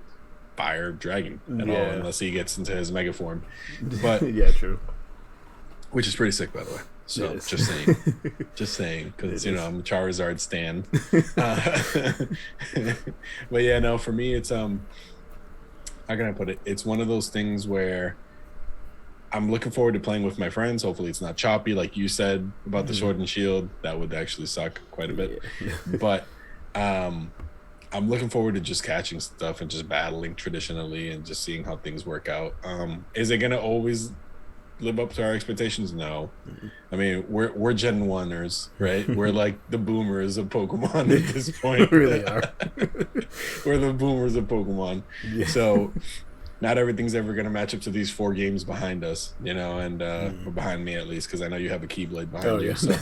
S1: Fire Dragon at all unless he gets into his Mega form. But
S2: yeah, true.
S1: Which is pretty sick, by the way. So just saying, because I'm a Charizard stan. But yeah, no, for me, it's how can I put it? It's one of those things where I'm looking forward to playing with my friends. Hopefully, it's not choppy, like you said about the Sword and Shield. That would actually suck quite a bit. But I'm looking forward to just catching stuff and just battling traditionally and just seeing how things work out. Is it gonna always live up to our expectations? No. I mean, we're Gen 1ers, right? We're like the boomers of Pokemon at this point.
S2: We really are.
S1: We're the boomers of Pokemon.
S2: Yeah.
S1: So not everything's ever going to match up to these 4 games behind us, and or behind me at least, because I know you have a Keyblade behind you. So,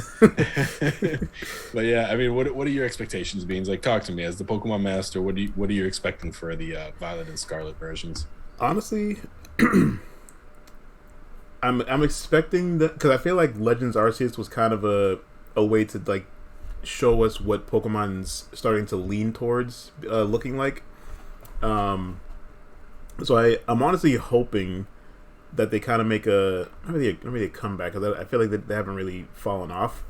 S1: but yeah, I mean, what are your expectations, Beans? Like, talk to me as the Pokemon master. What are you expecting for the Violet and Scarlet versions?
S2: Honestly, I'm expecting that, because I feel like Legends Arceus was kind of a way to like show us what Pokemon's starting to lean towards looking like. So I'm honestly hoping that they kind of make not really a comeback, because I feel like they haven't really fallen off.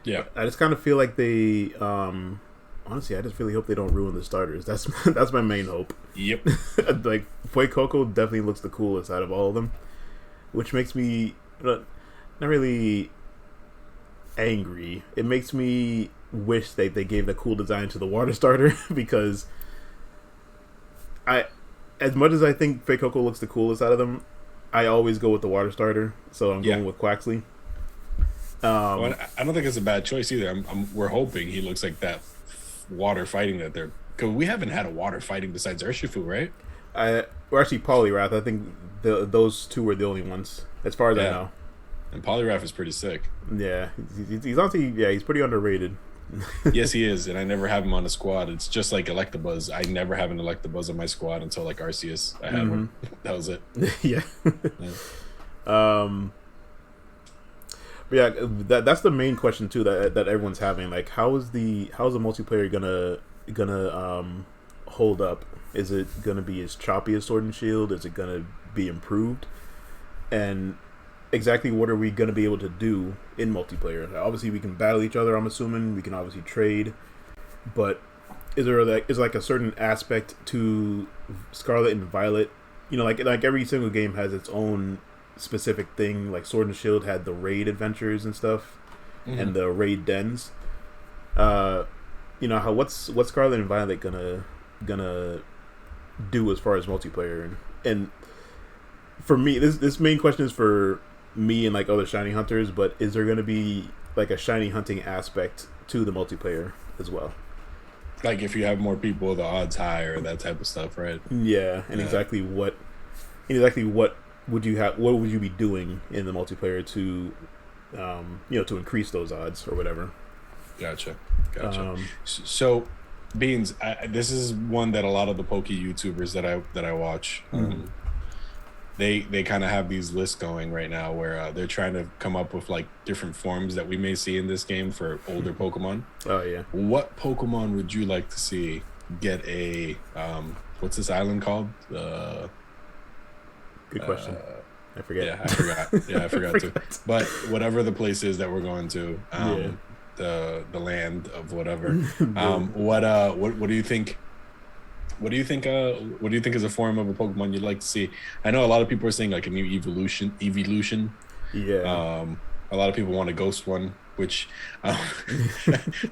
S1: Yeah,
S2: I just kind of feel like they honestly, I just really hope they don't ruin the starters. That's my main hope.
S1: Yep.
S2: Like, Fuecoco definitely looks the coolest out of all of them, which makes me not really angry. It makes me wish that they gave the cool design to the water starter, because as much as I think Fuecoco looks the coolest out of them, I always go with the water starter. So I'm going with Quaxley.
S1: Well, I don't think it's a bad choice either. We're hoping he looks like that water fighting that they're, because we haven't had a water fighting besides Urshifu, right?
S2: Or actually Poliwrath. I think those two were the only ones, as far as I know.
S1: And Poliwrath is pretty sick.
S2: Yeah, he's honestly, he's pretty underrated.
S1: Yes, he is, and I never have him on a squad. It's just like Electabuzz. I never have an Electabuzz on my squad until like Arceus. I had one. That was it.
S2: Yeah. But yeah, that's the main question too that everyone's having. Like, how's the multiplayer gonna hold up? Is it gonna be as choppy as Sword and Shield? Is it gonna be improved? And exactly what are we gonna be able to do in multiplayer? Obviously, we can battle each other. I'm assuming we can obviously trade, but is there like a certain aspect to Scarlet and Violet? Like every single game has its own specific thing. Like Sword and Shield had the raid adventures and stuff, and the raid dens. What's Scarlet and Violet gonna do as far as multiplayer? And for me, this main question is for me and like other shiny hunters, but is there gonna be like a shiny hunting aspect to the multiplayer as well?
S1: Like, if you have more people, the odds higher, that type of stuff, right?
S2: Yeah, and exactly what would you have? What would you be doing in the multiplayer to, to increase those odds or whatever?
S1: Gotcha. Gotcha.
S2: Um,
S1: So, Beans, this is one that a lot of the Poke YouTubers that I watch, they kind of have these lists going right now where they're trying to come up with like different forms that we may see in this game for older Pokemon.
S2: oh yeah,
S1: What Pokemon would you like to see get a what's this island called?
S2: good question. I forget.
S1: Yeah, I forgot. Yeah, I forgot to. But whatever the place is that we're going to,
S2: Yeah.
S1: the land of whatever. What do you think? What do you think? What do you think is a form of a Pokemon you'd like to see? I know a lot of people are saying like a new evolution.
S2: Yeah.
S1: A lot of people want a ghost one, which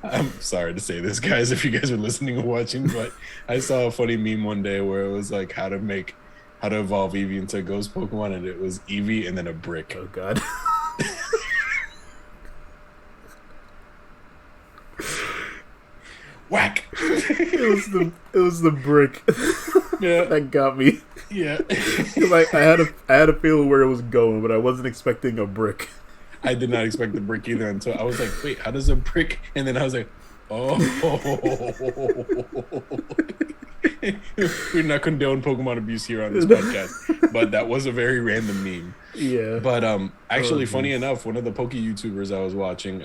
S1: I'm sorry to say this, guys, if you guys are listening or watching, but I saw a funny meme one day where it was like how to evolve Eevee into a ghost Pokemon, and it was Eevee and then a brick.
S2: Oh god.
S1: Whack.
S2: It was the brick
S1: Yeah,
S2: that got me.
S1: yeah.
S2: Like I had a feeling where it was going, but I wasn't expecting a brick.
S1: I did not expect the brick either until I was like, wait, how does a brick? And then I was like, oh. We're not condone Pokemon abuse here on this podcast, but that was a very random meme.
S2: Yeah.
S1: But actually,
S2: Oh,
S1: funny
S2: geez.
S1: enough, one of the Poke YouTubers I was watching,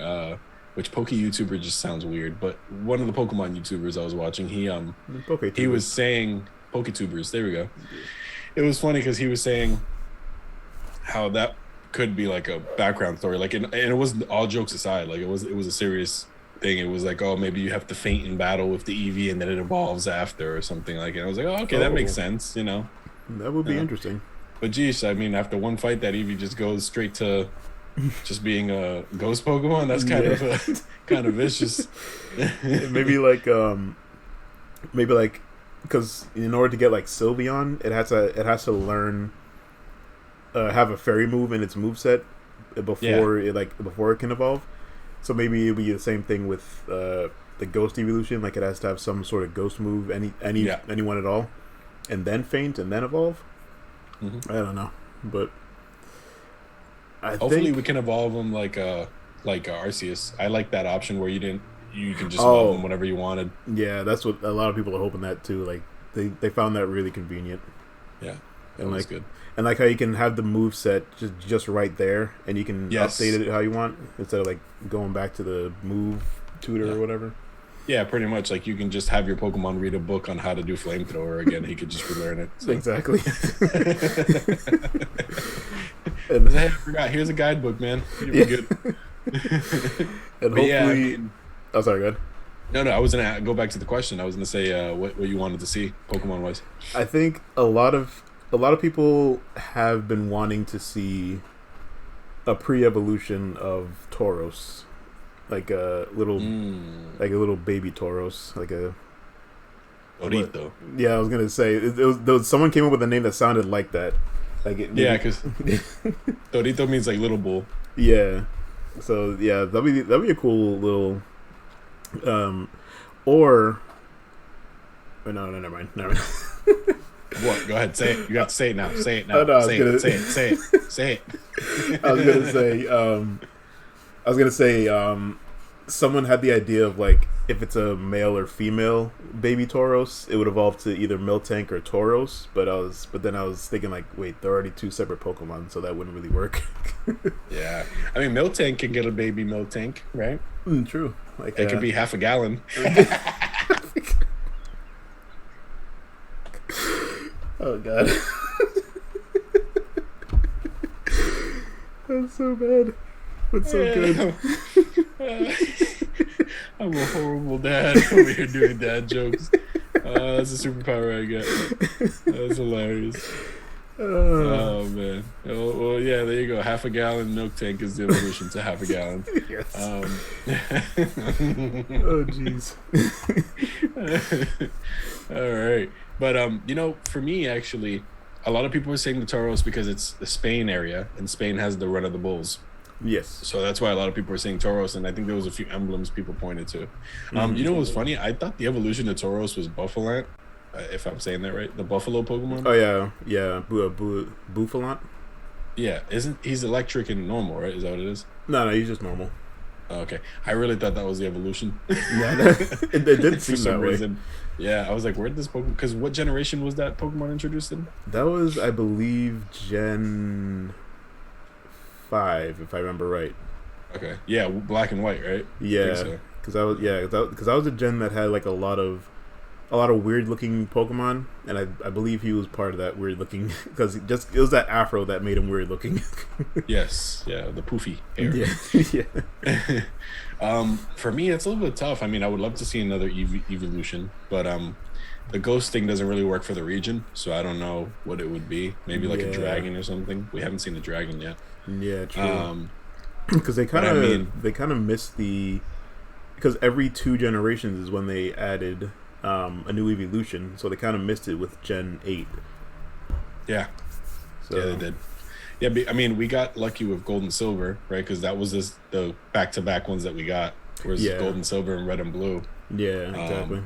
S1: which Poke YouTuber just sounds weird, but one of the Pokemon YouTubers I was watching, he was saying PokeTubers. There we go. It was funny because he was saying how that could be like a background story, like, and it wasn't, all jokes aside, like it was a serious thing. It was like, oh, maybe you have to faint in battle with the Eevee and then it evolves after or something like it. I was like, oh, okay, that makes sense, you know.
S2: That would be
S1: Yeah.
S2: interesting.
S1: But geez, I mean, after one fight, that Eevee just goes straight to just being a ghost Pokemon. That's kind of vicious.
S2: maybe like because in order to get like Sylveon, it has to learn have a fairy move in its moveset before it can evolve. So maybe it'll be the same thing with the ghost evolution. Like it has to have some sort of ghost move, anyone at all, and then faint and then evolve.
S1: Mhm.
S2: I don't know, but
S1: Hopefully, we can evolve them like Arceus. I like that option where you can just evolve them whenever you wanted.
S2: Yeah, that's what a lot of people are hoping that too. Like they found that really convenient.
S1: Yeah, that
S2: And
S1: was
S2: like
S1: good.
S2: And like how you can have the move set just right there, and you can
S1: Yes.
S2: update it how you want instead of like going back to the move tutor or whatever.
S1: Yeah, pretty much. Like you can just have your Pokemon read a book on how to do flamethrower again. He could just relearn it. So.
S2: Exactly.
S1: And hey, I forgot. Here's a guidebook, man. You'll be good.
S2: And
S1: But
S2: hopefully,
S1: yeah, I mean,
S2: oh sorry, go ahead.
S1: no, I was gonna go back to the question. I was gonna say what you wanted to see Pokemon wise.
S2: I think a lot of people have been wanting to see a pre-evolution of Tauros, like a little baby Tauros, like a
S1: Dorito.
S2: yeah. I was gonna say there was someone came up with a name that sounded like that. Like it,
S1: Yeah, because Dorito means like little bull.
S2: yeah. So yeah, that'd be a cool little, or no, never mind.
S1: What? Go ahead, say it. You have to say it now. Say it now.
S2: Oh, no, I was
S1: say
S2: gonna-
S1: it. Say it. Say it.
S2: I was gonna say, someone had the idea of like if it's a male or female baby Tauros, it would evolve to either Miltank or Tauros. But then I was thinking like, wait, they're already two separate Pokemon, so that wouldn't really work.
S1: Yeah, I mean, Miltank can get a baby Miltank, right?
S2: True. Like
S1: It could be half a gallon.
S2: Oh god. That's so bad. But so good.
S1: I'm a horrible dad over here doing dad jokes. That's a superpower I get. That's hilarious. Oh man. Well, yeah. There you go. Half a gallon milk tank is the evolution to half a gallon.
S2: Yes.
S1: Oh
S2: jeez.
S1: All right, but for me actually, a lot of people are saying the Tauros because it's the Spain area, and Spain has the run of the bulls.
S2: Yes.
S1: So that's why a lot of people are saying Tauros, and I think there was a few emblems people pointed to. You know what was funny? I thought the evolution of Tauros was Buffalant, if I'm saying that right. The buffalo Pokemon.
S2: Oh yeah. Bouffalant?
S1: Yeah, he's electric and normal, right? Is that what it is?
S2: No, he's just normal.
S1: Okay, I really thought that was the evolution.
S2: Yeah, it did
S1: For
S2: seem
S1: some
S2: that way.
S1: reason. Yeah, I was like, where did this Pokemon? Because what generation was that Pokemon introduced in?
S2: That was, I believe, Gen 5, if I remember right.
S1: Okay, yeah, Black and White, right? I think
S2: Yeah,
S1: so.
S2: because I was a gen that had like a lot of weird looking Pokemon, and I believe he was part of that weird looking because it was that afro that made him weird looking.
S1: Yes, yeah, the poofy hair.
S2: Yeah, yeah,
S1: For me, it's a little bit tough. I mean, I would love to see another evolution, but the ghost thing doesn't really work for the region, so I don't know what it would be. Maybe like a
S2: yeah,
S1: dragon or something. We haven't seen a dragon yet.
S2: yeah. True.
S1: Um,
S2: Because
S1: but I mean,
S2: they kind of missed because every 2 generations is when they added a new evolution, so they kind of missed it with Gen 8.
S1: yeah,
S2: So
S1: yeah, they did. Yeah, I mean, we got lucky with Gold and Silver, right? Because that was the back-to-back ones that we got. Whereas
S2: yeah,
S1: Gold and Silver and Red and Blue.
S2: yeah, exactly.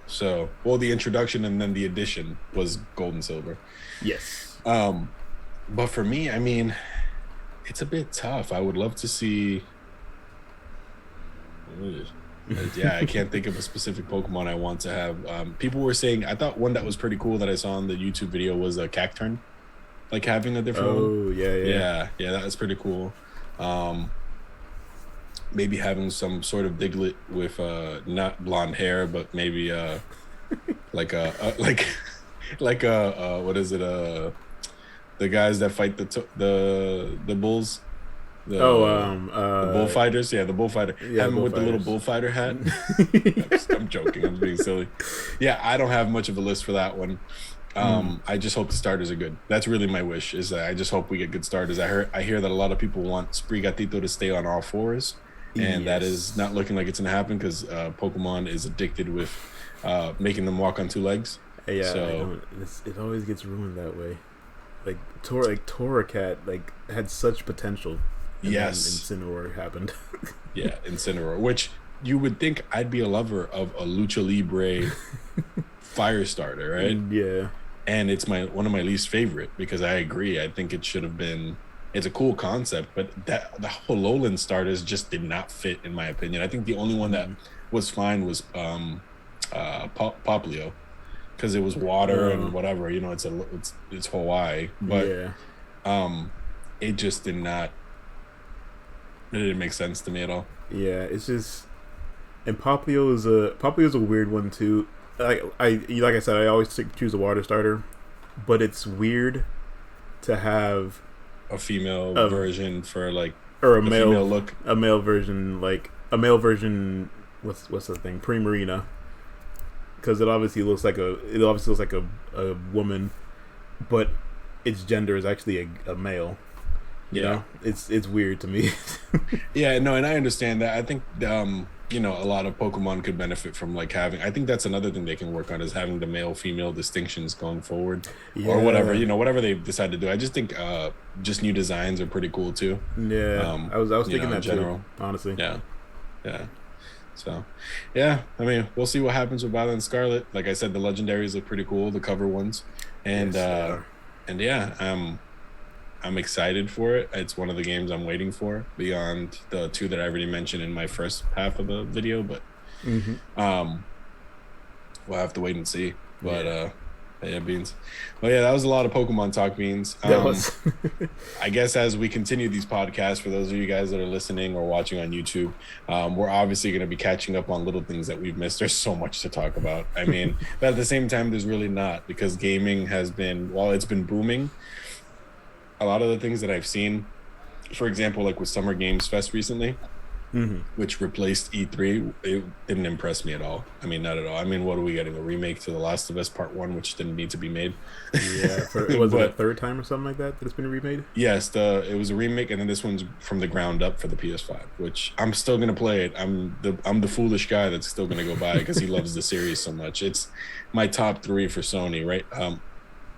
S1: So well, the introduction and then the addition was Gold and Silver.
S2: Yes.
S1: But for me, I mean, it's a bit tough. I would love to see. Yeah, I can't think of a specific Pokemon I want to have. People were saying, I thought one that was pretty cool that I saw in the YouTube video was a Cacturn, like having a different one.
S2: Oh yeah, yeah.
S1: Yeah, that was pretty cool. Maybe having some sort of Diglett with not blonde hair, but maybe like like a what is it, the guys that fight the bulls, the the bullfighters, yeah, the bullfighter,
S2: yeah,
S1: having with the little
S2: bullfighters.
S1: bullfighter hat. I'm joking, I'm being silly. Yeah, I don't have much of a list for that one. I just hope the starters are good. That's really my wish, is that I just hope we get good starters. I hear that a lot of people want Sprigatito to stay on all fours, and that is not looking like it's gonna happen because Pokemon is addicted with making them walk on 2 legs.
S2: Yeah,
S1: So
S2: it always gets ruined that way. Like Torracat had such potential. And
S1: yes,
S2: then Incineroar happened.
S1: yeah, Incineroar, which you would think I'd be a lover of a Lucha Libre fire starter, right?
S2: Yeah.
S1: And it's one of my least favorite because I agree. I think it should have been. It's a cool concept, but that the whole Alolan starters just did not fit, in my opinion. I think the only one that was fine was Poplio, because it was water and whatever. It's Hawaii, but
S2: yeah.
S1: it just did not. It didn't make sense to me at all.
S2: Yeah, it's just, and Poplio's a weird one too. Like I said, I always choose a water starter, but it's weird to have
S1: A female version for like,
S2: or a
S1: the
S2: male
S1: female look.
S2: a male version, like a male version. What's the thing? Primarina, because it obviously looks like a woman, but its gender is actually a male. You know? It's weird to me.
S1: Yeah, no, and I understand that. I think a lot of Pokemon could benefit from like having. I think that's another thing they can work on, is having the male female distinctions going forward, or whatever. Whatever they decide to do. I just think just new designs are pretty cool too.
S2: Yeah, I was thinking that
S1: in general.
S2: too, honestly.
S1: Yeah. So, yeah, I mean, we'll see what happens with Violet and Scarlet. Like I said, the legendaries look pretty cool, the cover ones, and I'm excited for it. It's one of the games I'm waiting for beyond the 2 that I already mentioned in my first half of the video, but we'll have to wait and see. But yeah, Beans. Well, yeah, that was a lot of Pokemon talk, Beans. I guess as we continue these podcasts, for those of you guys that are listening or watching on YouTube, we're obviously going to be catching up on little things that we've missed. There's so much to talk about. I mean, but at the same time, there's really not, because gaming has been, while it's been booming, a lot of the things that I've seen, for example, like with Summer Games Fest recently, which replaced E3, it didn't impress me at all. I mean, not at all. I mean, what are we getting? A remake to The Last of Us Part 1, which didn't need to be made.
S2: Yeah, was it a third time or something like that it's been remade?
S1: Yes, it was a remake, and then this one's from the ground up for the PS5, which I'm still gonna play it. I'm the foolish guy that's still gonna go buy it because he loves the series so much. It's my top 3 for Sony, right?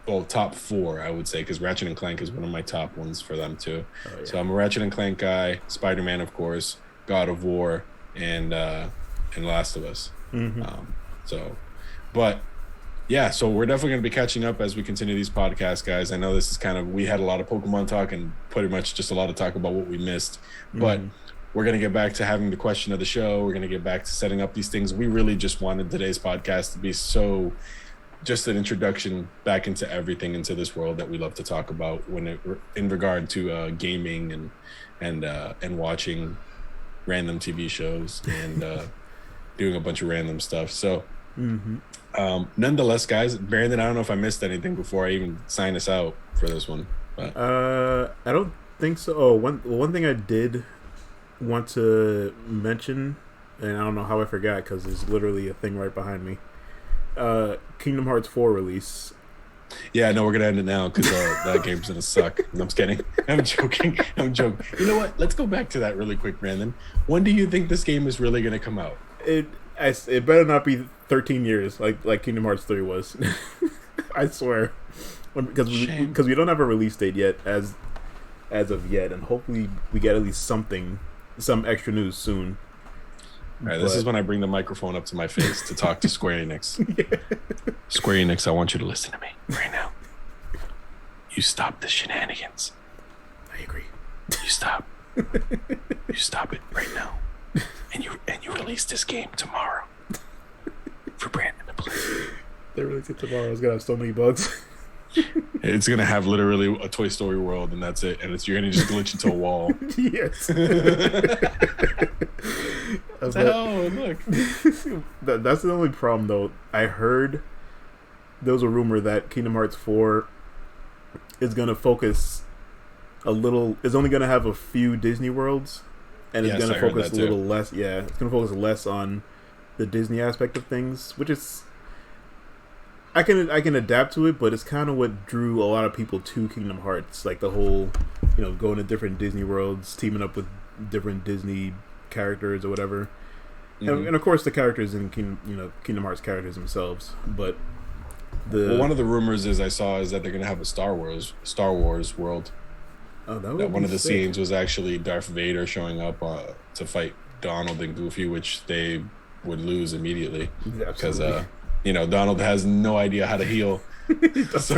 S1: Well, top 4, I would say, because Ratchet and Clank is one of my top ones for them too. Oh, yeah. So I'm a Ratchet and Clank guy, Spider-Man, of course, God of War, and Last of Us. But yeah, so we're definitely going to be catching up as we continue these podcasts, guys. I know this is we had a lot of Pokemon talk and pretty much just a lot of talk about what we missed, but we're going to get back to having the question of the show. We're going to get back to setting up these things. We really just wanted today's podcast to be just an introduction back into everything, into this world that we love to talk about in regard to gaming and watching random TV shows and doing a bunch of random stuff. So nonetheless, guys, Brandon, I don't know if I missed anything before I even sign us out for this one. But.
S2: I don't think so. Oh, one thing I did want to mention, and I don't know how I forgot because there's literally a thing right behind me. Kingdom Hearts 4 release.
S1: Yeah, no, we're gonna end it now because that game's gonna suck. No, I'm just kidding. I'm joking. You know what? Let's go back to that really quick, Brandon. When do you think this game is really gonna come out?
S2: It better not be 13 years like Kingdom Hearts 3 was. I swear, because we don't have a release date yet as of yet, and hopefully we get at least some extra news soon.
S1: All right, this is when I bring the microphone up to my face to talk to Square Enix. Square Enix, I want you to listen to me right now. You stop the shenanigans.
S2: I agree.
S1: You stop. You stop it right now. And you release this game tomorrow for Brandon to play.
S2: They release it tomorrow. It's gonna have so many bugs.
S1: It's gonna have literally a Toy Story world, and that's it. And you're gonna just glitch into a wall.
S2: Yes.
S1: Oh, look.
S2: That's the only problem, though. I heard there was a rumor that Kingdom Hearts 4 is gonna focus a little. Is only gonna have a few Disney worlds, and it's gonna focus a little less. Yeah, it's gonna focus less on the Disney aspect of things, which is. I can adapt to it, but it's kind of what drew a lot of people to Kingdom Hearts, like the whole, going to different Disney worlds, teaming up with different Disney characters or whatever, and of course the characters in Kingdom Hearts characters themselves. But
S1: one of the rumors is that they're gonna have a Star Wars world.
S2: Oh,
S1: that one of the scenes was actually Darth Vader showing up to fight Donald and Goofy, which they would lose immediately because Donald has no idea how to heal.
S2: He just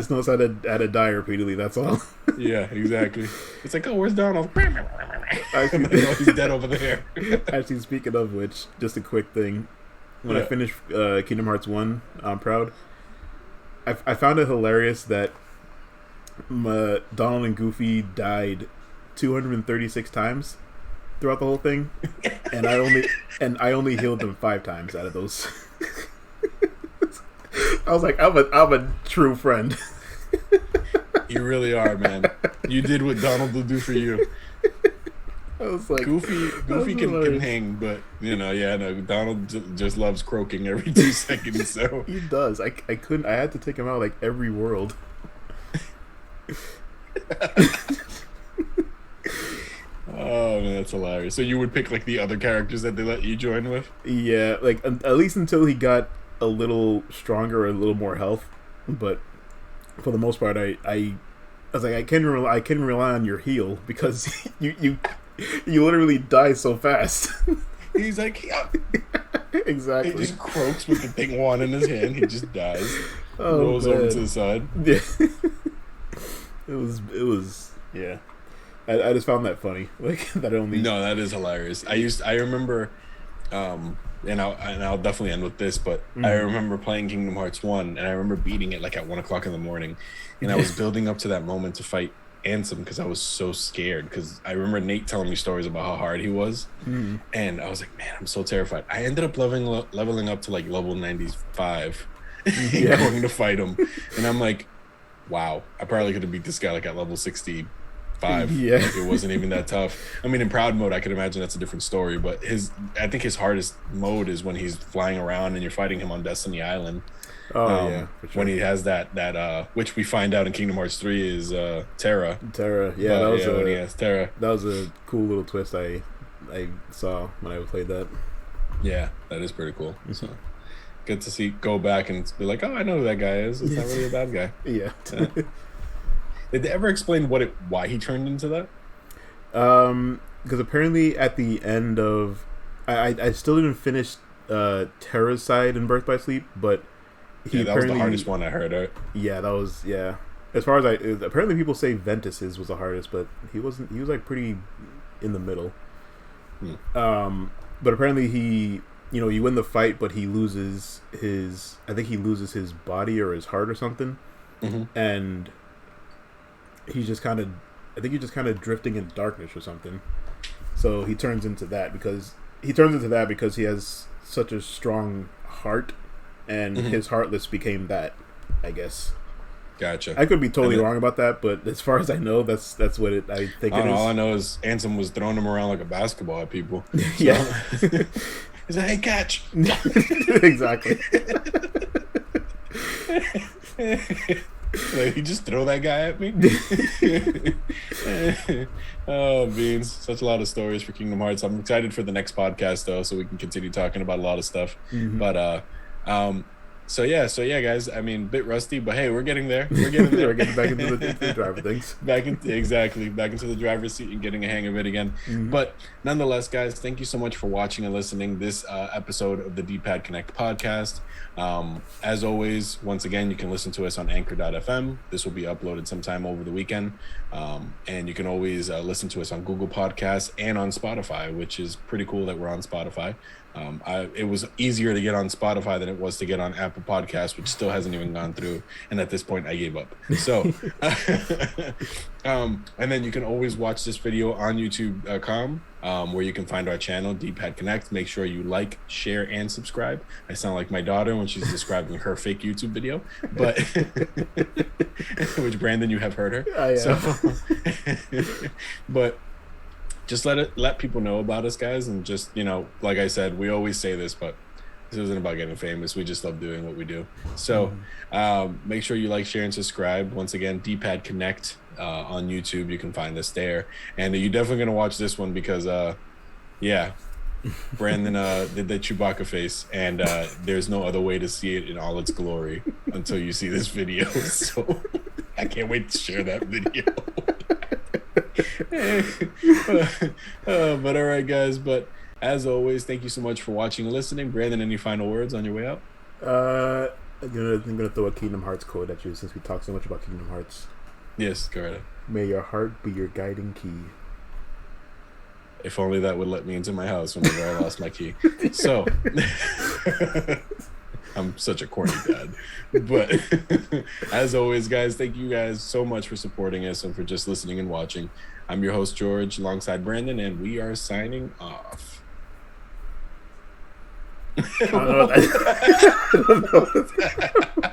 S2: knows how to die repeatedly. That's all.
S1: Yeah, exactly. It's like, oh, where's Donald? He's dead over there.
S2: Actually, speaking of which, just a quick thing. When I finished Kingdom Hearts 1, I'm proud. I found it hilarious that Donald and Goofy died 236 times throughout the whole thing, and I only healed them 5 times out of those. I was like, I'm a true friend.
S1: You really are, man. You did what Donald will do for you.
S2: I was like,
S1: Goofy can hang, but Donald just loves croaking every 2 seconds. So
S2: he does. I couldn't. I had to take him out like every world.
S1: Oh man, that's hilarious. So you would pick like the other characters that they let you join with?
S2: Yeah, like at least until he got a little stronger, or a little more health. But for the most part, I was like, I can rely on your heal because you literally die so fast.
S1: He's like, yeah.
S2: Exactly.
S1: He just croaks with the thing wand in his hand. He just dies. Rolls over to the side.
S2: Yeah. It was yeah. I just found that funny. Like that only.
S1: No, that is hilarious. I remember, and I'll definitely end with this, but I remember playing Kingdom Hearts 1, and I remember beating it like at 1:00 in the morning, and I was building up to that moment to fight Ansem because I was so scared. Because I remember Nate telling me stories about how hard he was, and I was like, man, I'm so terrified. I ended up leveling up to like level 95, going to fight him, and I'm like, wow, I probably could have beat this guy like at level 65.
S2: Yeah,
S1: like it wasn't even that tough. I mean, in Proud Mode, I could imagine that's a different story, but I think his hardest mode is when he's flying around and you're fighting him on Destiny Island.
S2: Oh yeah, for sure.
S1: When he has that which we find out in Kingdom Hearts 3 is Terra.
S2: Yeah,
S1: when he has Terra.
S2: That was a cool little twist I saw when I played that.
S1: Yeah, that is pretty cool. So good to go back and be like, oh, I know who that guy is. It's not really a bad guy.
S2: Yeah.
S1: Did they ever explain why he turned into that?
S2: Because apparently at the end of, I still didn't finish Terra's side in Birth by Sleep, but
S1: that was the hardest one I heard. Right?
S2: Yeah, that was As far as apparently people say Ventus's was the hardest, but he wasn't. He was like pretty in the middle.
S1: Hmm.
S2: But apparently you win the fight, but he loses his. I think he loses his body or his heart or something, and he's just kind of. I think he's just kind of drifting in darkness or something. So he turns into that because he has such a strong heart, and his heartless became that, I guess.
S1: Gotcha.
S2: I could be totally wrong about that, but as far as I know, that's what I think it is.
S1: All I know is Ansem was throwing him around like a basketball at people. So.
S2: Yeah.
S1: He's like, hey, catch.
S2: Exactly.
S1: Like, you just throw that guy at me? Oh, Beans. Such a lot of stories for Kingdom Hearts. I'm excited for the next podcast, though, so we can continue talking about a lot of stuff. But, so yeah, guys. I mean, a bit rusty, but hey, we're getting there. We're getting
S2: back into the driver things.
S1: Back into the driver's seat and getting a hang of it again. But nonetheless, guys, thank you so much for watching and listening this episode of the D-Pad Connect podcast. As always, once again, you can listen to us on Anchor.fm. This will be uploaded sometime over the weekend, and you can always listen to us on Google Podcasts and on Spotify, which is pretty cool that we're on Spotify. It was easier to get on Spotify than it was to get on Apple Podcasts, which still hasn't even gone through. And at this point, I gave up. So, and then you can always watch this video on YouTube.com, where you can find our channel, D-Pad Connect. Make sure you like, share, and subscribe. I sound like my daughter when she's describing her fake YouTube video, but which Brandon, you have heard her.
S2: I am.
S1: So, but just let people know about us, guys, and just, like I said, we always say this, but this isn't about getting famous. We just love doing what we do. So make sure you like, share, and subscribe. Once again, D-Pad Connect on YouTube. You can find us there, and you're definitely gonna watch this one because Brandon did the Chewbacca face, and there's no other way to see it in all its glory until you see this video. So I can't wait to share that video. But all right, guys, but as always, thank you so much for watching and listening. Brandon, any final words on your way out?
S2: I'm gonna throw a Kingdom Hearts quote at you since we talked so much about Kingdom Hearts.
S1: Yes, go ahead.
S2: May your heart be your guiding key.
S1: If only that would let me into my house whenever I lost my key. So I'm such a corny dad. But as always, guys, thank you guys so much for supporting us and for just listening and watching. I'm your host, George, alongside Brandon, and we are signing off. I don't know.